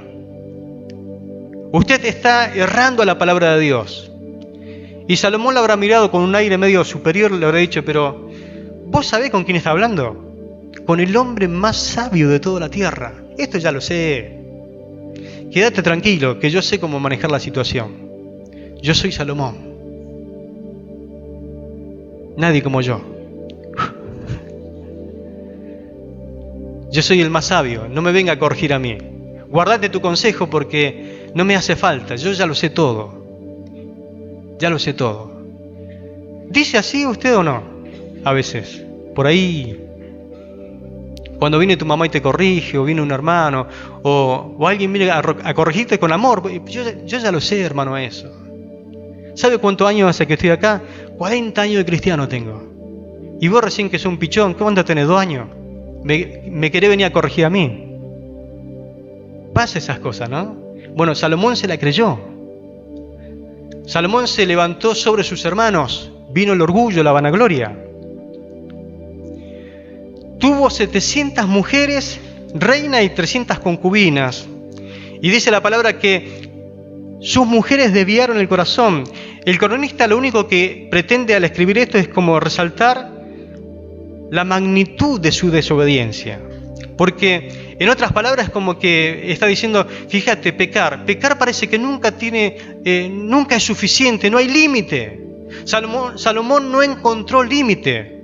Usted está errando a la palabra de Dios. Y Salomón lo habrá mirado con un aire medio superior, le habrá dicho, pero ¿vos sabés con quién está hablando? Con el hombre más sabio de toda la tierra. Esto ya lo sé. Quédate tranquilo, que yo sé cómo manejar la situación. Yo soy Salomón. Nadie como yo. Yo soy el más sabio, no me venga a corregir a mí. Guardate tu consejo porque no me hace falta, yo ya lo sé todo. Ya lo sé todo. ¿Dice así usted o no? A veces. Por ahí, cuando viene tu mamá y te corrige, o viene un hermano, o alguien viene a corregirte con amor, yo ya lo sé, hermano, eso. ¿Sabe cuántos años hace que estoy acá? 40 años de cristiano tengo. Y vos recién que sos un pichón, ¿cuánto tenés? 2 años. Me querés venir a corregir a mí. Pasa esas cosas, ¿no? Bueno, Salomón se la creyó. Salomón se levantó sobre sus hermanos. Vino el orgullo, la vanagloria. Tuvo 700 mujeres, reina y 300 concubinas. Y dice la palabra que sus mujeres desviaron el corazón. El cronista lo único que pretende al escribir esto es como resaltar la magnitud de su desobediencia. Porque en otras palabras como que está diciendo, fíjate, pecar parece que nunca es suficiente, no hay límite. Salomón no encontró límite.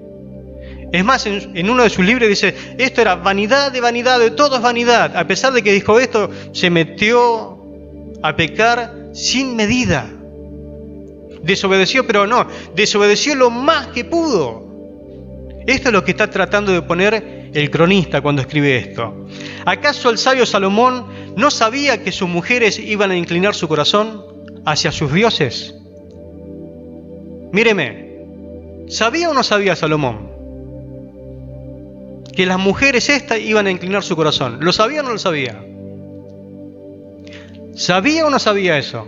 Es más, en uno de sus libros dice, esto era vanidad, de todo es vanidad. A pesar de que dijo esto, se metió a pecar sin medida. Desobedeció, pero no, desobedeció lo más que pudo. Esto es lo que está tratando de poner el cronista cuando escribe esto. ¿Acaso el sabio Salomón no sabía que sus mujeres iban a inclinar su corazón hacia sus dioses? Míreme, ¿sabía o no sabía Salomón que las mujeres estas iban a inclinar su corazón? ¿Lo sabía o no lo sabía? ¿Sabía o no sabía eso?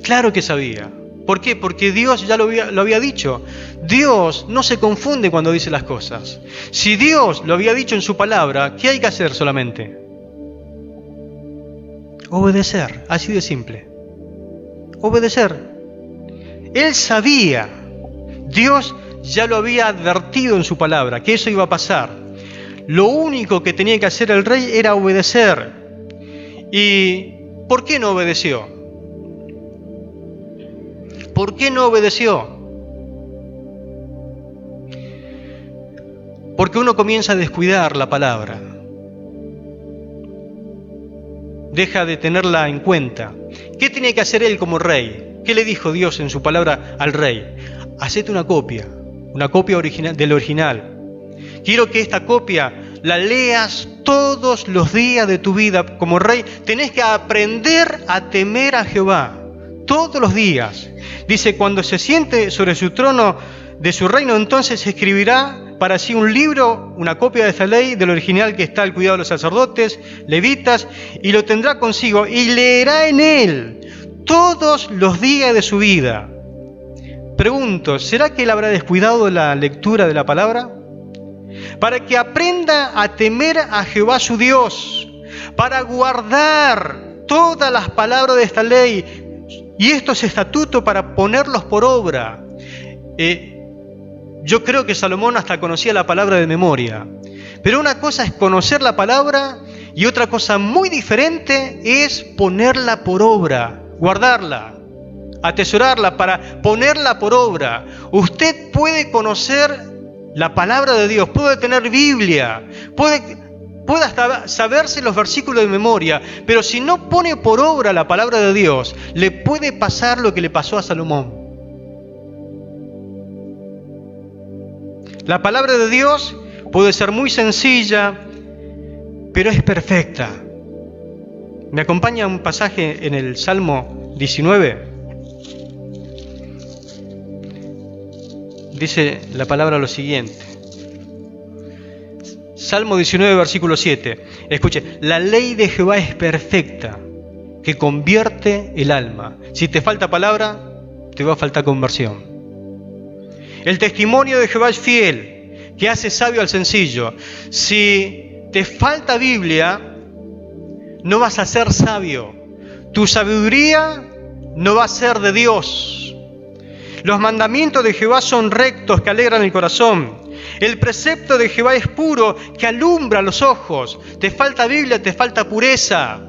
Claro que sabía. ¿Por qué? Porque Dios ya lo había dicho. Dios no se confunde cuando dice las cosas. Si Dios lo había dicho en su palabra, ¿qué hay que hacer solamente? Obedecer, así de simple. Obedecer. Él sabía, Dios ya lo había advertido en su palabra, que eso iba a pasar. Lo único que tenía que hacer el rey era obedecer. ¿Y por qué no obedeció? ¿Por qué no obedeció? Porque uno comienza a descuidar la palabra. Deja de tenerla en cuenta. ¿Qué tenía que hacer él como rey? ¿Qué le dijo Dios en su palabra al rey? Hacete una copia original, del original. Quiero que esta copia la leas todos los días de tu vida como rey. Tenés que aprender a temer a Jehová todos los días. Dice, cuando se siente sobre su trono de su reino, entonces escribirá para sí un libro, una copia de esta ley, del original que está al cuidado de los sacerdotes, levitas, y lo tendrá consigo y leerá en él todos los días de su vida. Pregunto, ¿será que él habrá descuidado la lectura de la palabra? Para que aprenda a temer a Jehová su Dios, para guardar todas las palabras de esta ley y estos estatutos para ponerlos por obra. Yo creo que Salomón hasta conocía la palabra de memoria. Pero una cosa es conocer la palabra y otra cosa muy diferente es ponerla por obra, guardarla, atesorarla, para ponerla por obra. Usted puede conocer la palabra de Dios, puede tener Biblia, puede hasta saberse los versículos de memoria, pero si no pone por obra la palabra de Dios, le puede pasar lo que le pasó a Salomón. La palabra de Dios puede ser muy sencilla, pero es perfecta. ¿Me acompaña un pasaje en el Salmo 19? Dice la palabra lo siguiente. Salmo 19, versículo 7. Escuche, la ley de Jehová es perfecta, que convierte el alma. Si te falta palabra, te va a faltar conversión. El testimonio de Jehová es fiel, que hace sabio al sencillo. Si te falta Biblia, no vas a ser sabio. Tu sabiduría no va a ser de Dios. Los mandamientos de Jehová son rectos, que alegran el corazón. El precepto de Jehová es puro, que alumbra los ojos. Te falta Biblia, te falta pureza.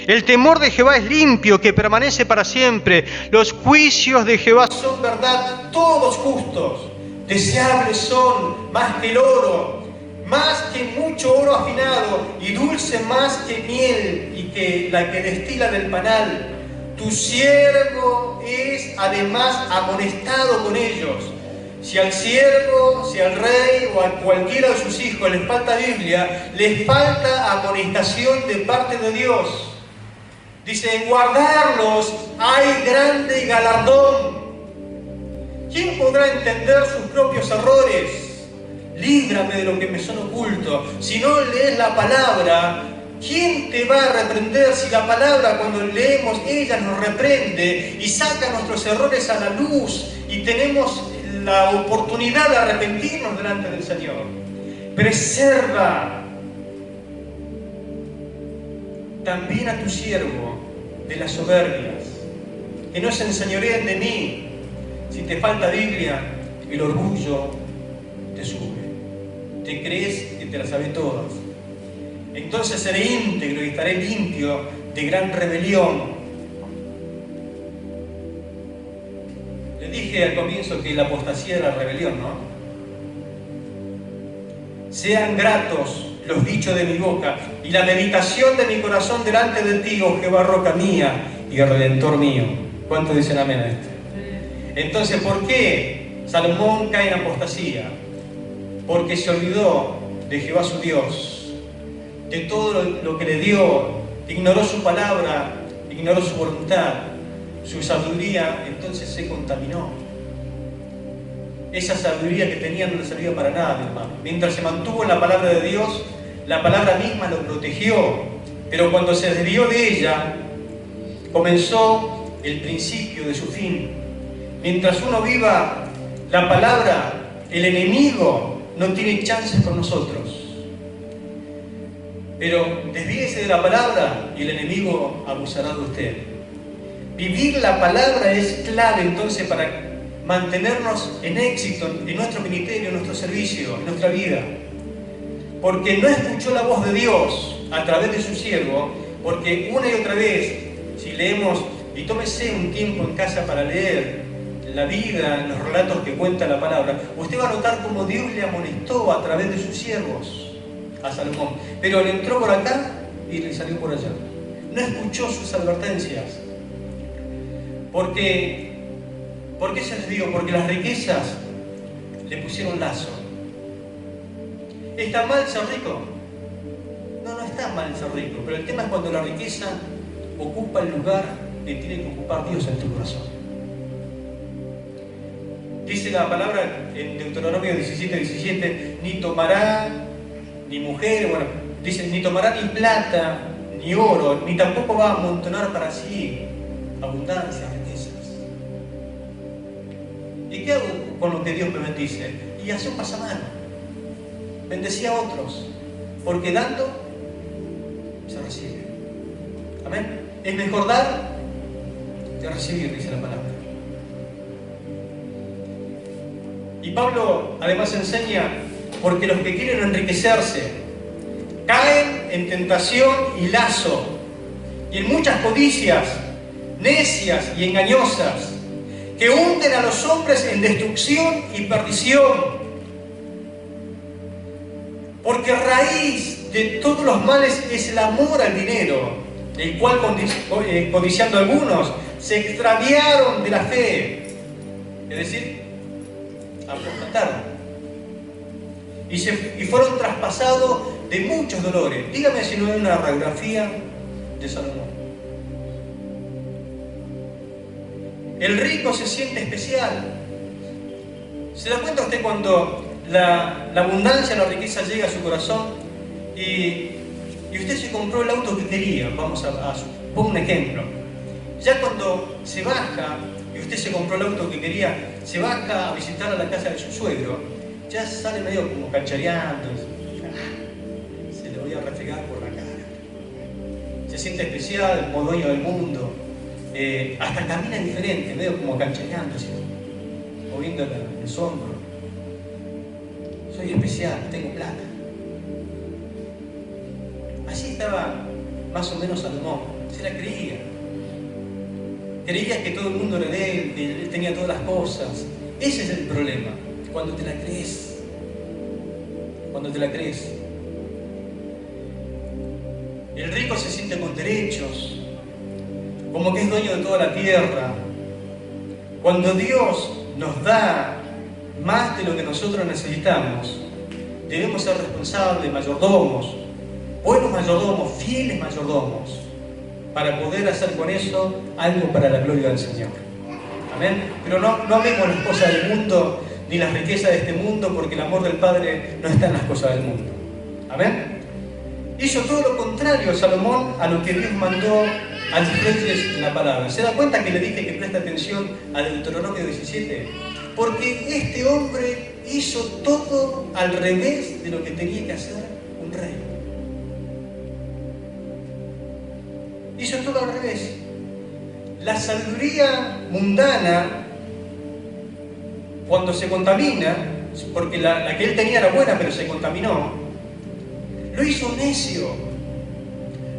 El temor de Jehová es limpio, que permanece para siempre. Los juicios de Jehová son verdad, todos justos. Deseables son más que el oro, más que mucho oro afinado, y dulce más que miel, y que la que destila del panal. Tu siervo es además amonestado con ellos. Si al siervo, si al rey o a cualquiera de sus hijos les falta Biblia, les falta amonestación de parte de Dios. Dice, en guardarlos hay grande galardón. ¿Quién podrá entender sus propios errores? Líbrame de lo que me son ocultos. Si no lees la palabra, ¿quién te va a reprender si la palabra, cuando leemos, ella nos reprende y saca nuestros errores a la luz y tenemos la oportunidad de arrepentirnos delante del Señor? Preserva también a tu siervo de las soberbias, que no se enseñoreen de mí. Si te falta Biblia, el orgullo te sube. Te crees que te las sabes todas. Entonces seré íntegro y estaré limpio de gran rebelión. Les dije al comienzo que la apostasía era rebelión, ¿no? Sean gratos los dichos de mi boca y la meditación de mi corazón delante de ti, oh Jehová, roca mía y redentor mío. ¿Cuántos dicen amén a esto? Entonces, ¿por qué Salomón cae en apostasía? Porque se olvidó de Jehová su Dios, de todo lo que le dio, ignoró su palabra, ignoró su voluntad, su sabiduría, entonces se contaminó. Esa sabiduría que tenía no le servía para nada, mi hermano. Mientras se mantuvo en la palabra de Dios, la palabra misma lo protegió, pero cuando se desvió de ella, comenzó el principio de su fin. Mientras uno viva la palabra, el enemigo no tiene chances con nosotros. Pero desvíese de la palabra y el enemigo abusará de usted. Vivir la palabra es clave entonces para mantenernos en éxito en nuestro ministerio, en nuestro servicio, en nuestra vida. Porque no escuchó la voz de Dios a través de su siervo, porque una y otra vez, si leemos, y tómese un tiempo en casa para leer la vida, los relatos que cuenta la palabra, usted va a notar cómo Dios le amonestó a través de sus siervos a Salomón. Pero le entró por acá y le salió por allá. No escuchó sus advertencias. ¿Por qué se les dio? Porque las riquezas le pusieron lazo. ¿Está mal ser rico? No, no está mal ser rico, pero el tema es cuando la riqueza ocupa el lugar que tiene que ocupar Dios en tu corazón. Dice la palabra en Deuteronomio 17:17, ni tomará ni mujer, bueno, dice, ni tomará ni plata, ni oro, ni tampoco va a amontonar para sí abundancia, riquezas. ¿Y qué hago con lo que Dios me bendice? Y hace un pasamano. Bendecía a otros, porque dando se recibe. Amén. Es mejor dar que recibir, dice la palabra. Y Pablo además enseña, porque los que quieren enriquecerse caen en tentación y lazo, y en muchas codicias necias y engañosas, que hunden a los hombres en destrucción y perdición. Porque raíz de todos los males es el amor al dinero, el cual codiciando algunos se extraviaron de la fe, es decir, apostataron y fueron traspasados de muchos dolores. Dígame si no es una radiografía de Salomón. El rico se siente especial. ¿Se da cuenta usted cuando la abundancia, la riqueza llega a su corazón y usted se compró el auto que quería? Vamos a pongo un ejemplo. Ya cuando se baja y usted se compró el auto que quería, se baja a visitar a la casa de su suegro, ya sale medio como canchareando, se le voy a refregar por la cara. Se siente especial, como dueño del mundo. Hasta camina diferente, medio como canchareando, así, moviendo el hombro. Soy especial, tengo plata. Así estaba más o menos Salomón, se la creía. Creía que todo el mundo era de él tenía todas las cosas. Ese es el problema, cuando te la crees. Cuando te la crees. El rico se siente con derechos, como que es dueño de toda la tierra. Cuando Dios nos da más de lo que nosotros necesitamos, debemos ser responsables, mayordomos, buenos mayordomos, fieles mayordomos, para poder hacer con eso algo para la gloria del Señor. Amén. Pero no vemos las cosas del mundo ni las riquezas de este mundo, porque el amor del Padre no está en las cosas del mundo. Amén. Hizo todo lo contrario Salomón a lo que Dios mandó a los reyes en la palabra. ¿Se da cuenta que le dije que preste atención a Deuteronomio 17? Porque este hombre hizo todo al revés de lo que tenía que hacer un rey. Hizo todo al revés. La sabiduría mundana, cuando se contamina, porque la que él tenía era buena, pero se contaminó, lo hizo necio.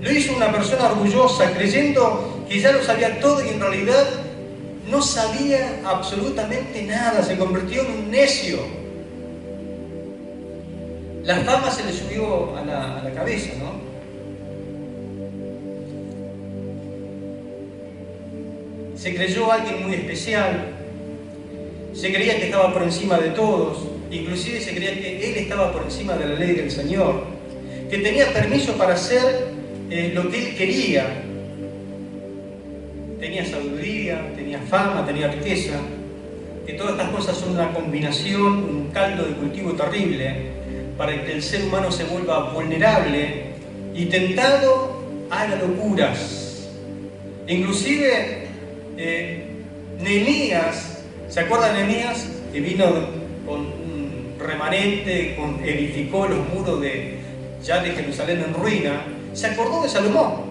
Lo hizo una persona orgullosa, creyendo que ya lo sabía todo y en realidad no sabía absolutamente nada. Se convirtió en un necio. La fama se le subió a la cabeza, ¿no? Se creyó alguien muy especial, se creía que estaba por encima de todos, inclusive se creía que él estaba por encima de la ley del Señor, que tenía permiso para hacer lo que él quería. Tenía sabiduría, tenía fama, tenía riqueza, que todas estas cosas son una combinación, un caldo de cultivo terrible, para que el ser humano se vuelva vulnerable y tentado haga locuras. Inclusive Nehemías, ¿se acuerdan de Nehemías? Que vino con un remanente, edificó los muros de Jerusalén en ruina. Se acordó de Salomón.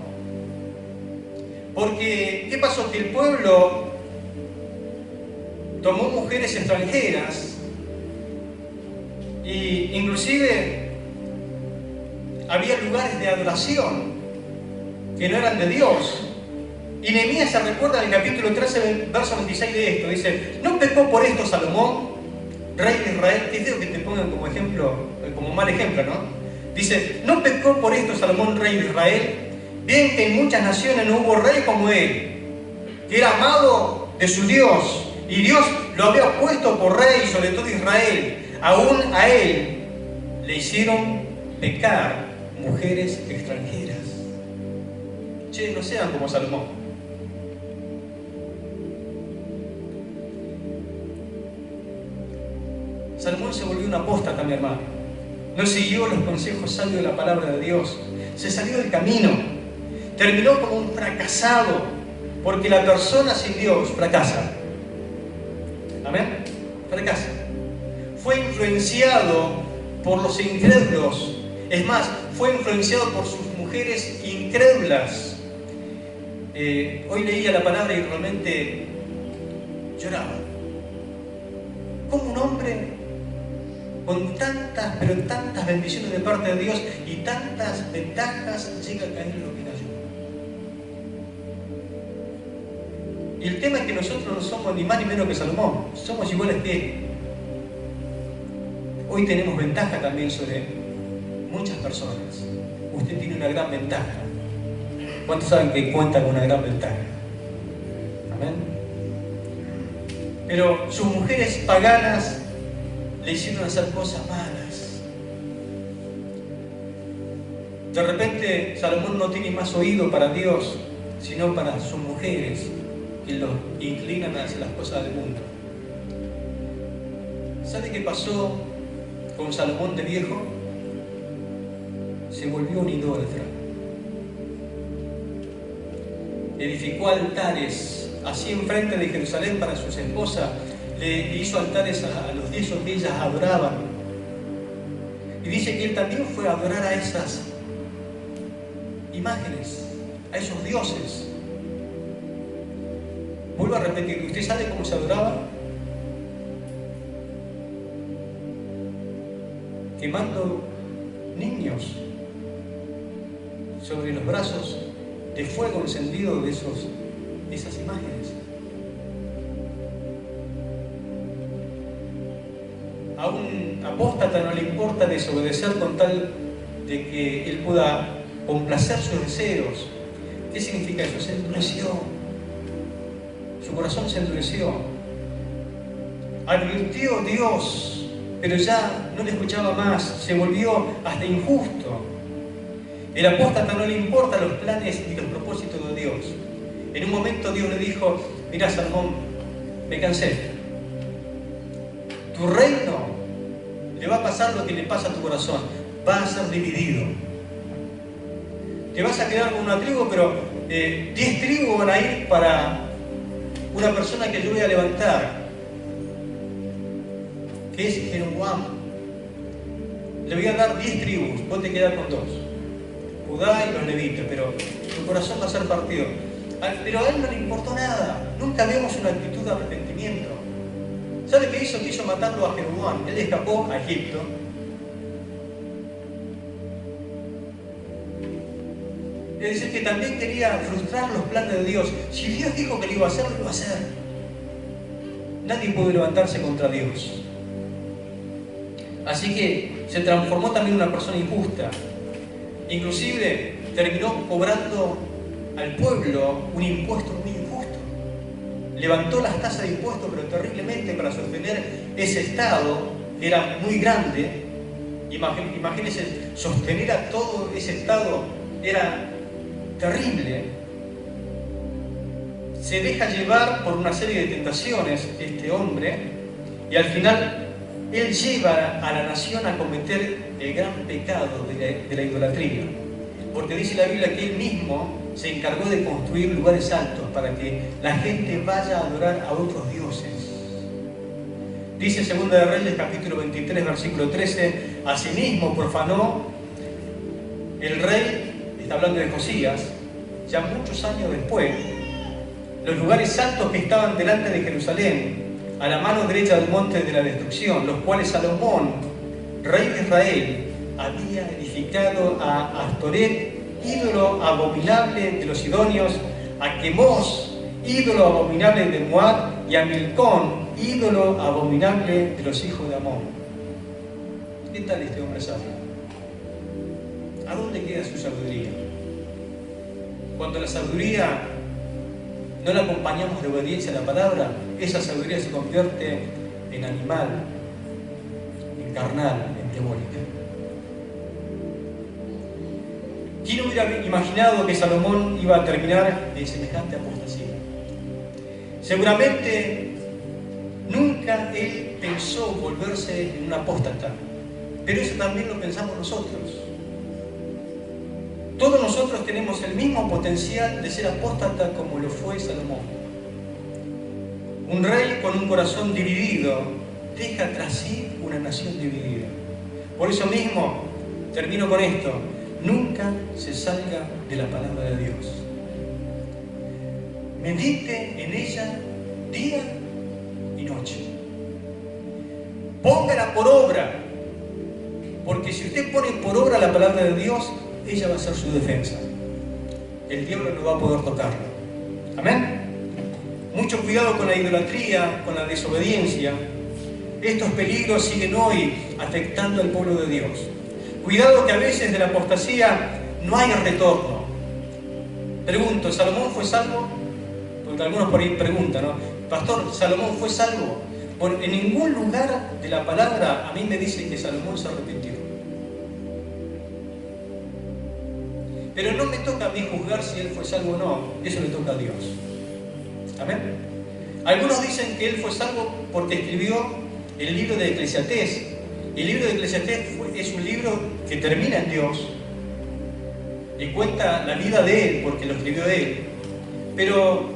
Porque, ¿qué pasó? Que el pueblo tomó mujeres extranjeras e inclusive había lugares de adoración que no eran de Dios. Y Nehemías se recuerda en el capítulo 13, verso 26 de esto. Dice, ¿no pecó por esto Salomón, rey de Israel? Que es de lo que te pongan como ejemplo, como mal ejemplo, ¿no? Dice, ¿no pecó por esto Salomón, rey de Israel? Bien que en muchas naciones no hubo rey como él, que era amado de su Dios, y Dios lo había puesto por rey sobre todo Israel. Aún a él le hicieron pecar mujeres extranjeras. Che, no sean como Salomón. Salomón se volvió un apóstata, mi hermano. No siguió los consejos sabios de la palabra de Dios. Se salió del camino. Terminó como un fracasado. Porque la persona sin Dios fracasa. ¿Amén? Fracasa. Fue influenciado por los incrédulos. Es más, fue influenciado por sus mujeres incrédulas. Hoy leía la palabra y realmente lloraba. ¿Cómo un hombre con tantas, pero tantas bendiciones de parte de Dios y tantas ventajas llega a caer en lo que cayó? Y el tema es que nosotros no somos ni más ni menos que Salomón, somos iguales que él. Hoy tenemos ventaja también sobre muchas personas. Usted tiene una gran ventaja. ¿Cuántos saben que cuenta con una gran ventaja? Amén. Pero sus mujeres paganas le hicieron hacer cosas malas. De repente Salomón no tiene más oído para Dios, sino para sus mujeres, que lo inclinan hacia las cosas del mundo. ¿Sabe qué pasó con Salomón de viejo? Se volvió un idólatra. Edificó altares así enfrente de Jerusalén para sus esposas. Le hizo altares a los dioses que ellas adoraban. Y dice que él también fue a adorar a esas imágenes, a esos dioses. Vuelvo a repetir, ¿usted sabe cómo se adoraba? Quemando niños sobre los brazos de fuego encendido de esas imágenes. A un apóstata no le importa desobedecer con tal de que él pueda complacer sus deseos. ¿Qué significa eso? Se endureció. Su corazón se endureció. Advirtió Dios, pero ya no le escuchaba más. Se volvió hasta injusto. El apóstata no le importan los planes y los propósitos de Dios. En un momento Dios le dijo: mira, Salomón, me cansé. Tu reino le va a pasar lo que le pasa a tu corazón. Va a ser dividido. Te vas a quedar con una tribu, pero 10 tribus van a ir para una persona que yo voy a levantar, que es Jeroboam. Le voy a dar 10 tribus, vos te quedás con 2. Judá y los levitas, pero tu corazón va a ser partido. Pero a él no le importó nada. Nunca vemos una actitud de arrepentimiento. ¿Sabe qué hizo? Quiso matarlo a Jeroboam. Él escapó a Egipto. Es decir, que también quería frustrar los planes de Dios. Si Dios dijo que lo iba a hacer, lo iba a hacer. Nadie pudo levantarse contra Dios. Así que se transformó también en una persona injusta. Inclusive terminó cobrando al pueblo un impuesto muy injusto. Levantó las tasas de impuestos, pero terriblemente, para sostener ese Estado, que era muy grande. Imagínense, sostener a todo ese Estado era terrible. Se deja llevar por una serie de tentaciones este hombre, y al final él lleva a la nación a cometer el gran pecado de la idolatría. Porque dice la Biblia que él mismo se encargó de construir lugares altos para que la gente vaya a adorar a otros dioses. Dice 2 de Reyes capítulo 23 versículo 13: asimismo profanó el rey, está hablando de Josías, ya muchos años después, los lugares altos que estaban delante de Jerusalén, a la mano derecha del monte de la destrucción, los cuales Salomón, rey de Israel, había edificado a Astoret, ídolo abominable de los sidonios, a Quemos, ídolo abominable de Moab, y a Milcón, ídolo abominable de los hijos de Amón. ¿Qué tal este hombre sabio? ¿A dónde queda su sabiduría? Cuando la sabiduría no la acompañamos de obediencia a la palabra, esa sabiduría se convierte en animal, en carnal, en diabólica. ¿Quién hubiera imaginado que Salomón iba a terminar en semejante apostasía? Seguramente nunca él pensó volverse en un apóstata, pero eso también lo pensamos nosotros. Todos nosotros tenemos el mismo potencial de ser apóstata como lo fue Salomón. Un rey con un corazón dividido deja tras sí una nación dividida. Por eso mismo, termino con esto: nunca se salga de la palabra de Dios. Medite en ella día y noche. Póngala por obra, porque si usted pone por obra la palabra de Dios, ella va a ser su defensa. El diablo no va a poder tocarla. Amén. Mucho cuidado con la idolatría, con la desobediencia. Estos peligros siguen hoy afectando al pueblo de Dios. Cuidado que a veces de la apostasía no hay retorno. Pregunto, ¿Salomón fue salvo? Porque algunos por ahí preguntan, ¿no? Pastor, ¿Salomón fue salvo? Bueno, en ningún lugar de la palabra a mí me dice que Salomón se arrepintió. Pero no me toca a mí juzgar si él fue salvo o no, eso le toca a Dios. ¿Amén? Algunos dicen que él fue salvo porque escribió el libro de Eclesiastés. El libro de Eclesiastés es un libro que termina en Dios y cuenta la vida de él porque lo escribió él. Pero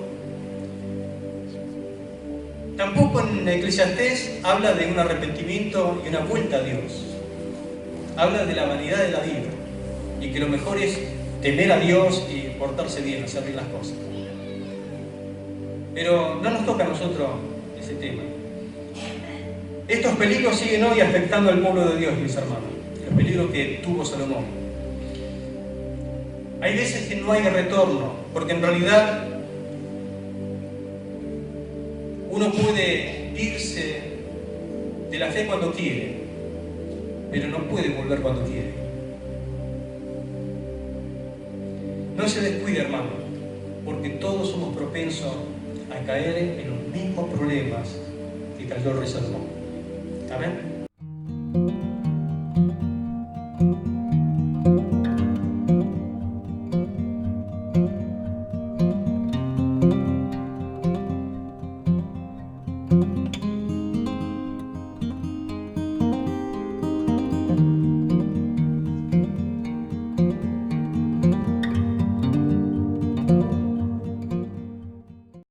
tampoco en Eclesiastés habla de un arrepentimiento y una vuelta a Dios. Habla de la vanidad de la vida y que lo mejor es temer a Dios y portarse bien, hacer bien las cosas. Pero no nos toca a nosotros ese tema. Estos peligros siguen hoy afectando al pueblo de Dios, mis hermanos. Los peligros que tuvo Salomón. Hay veces que no hay retorno, porque en realidad uno puede irse de la fe cuando quiere, pero no puede volver cuando quiere. No se descuide, hermano, porque todos somos propensos a caer en los mismos problemas que cayó el rey Salomón. Amén.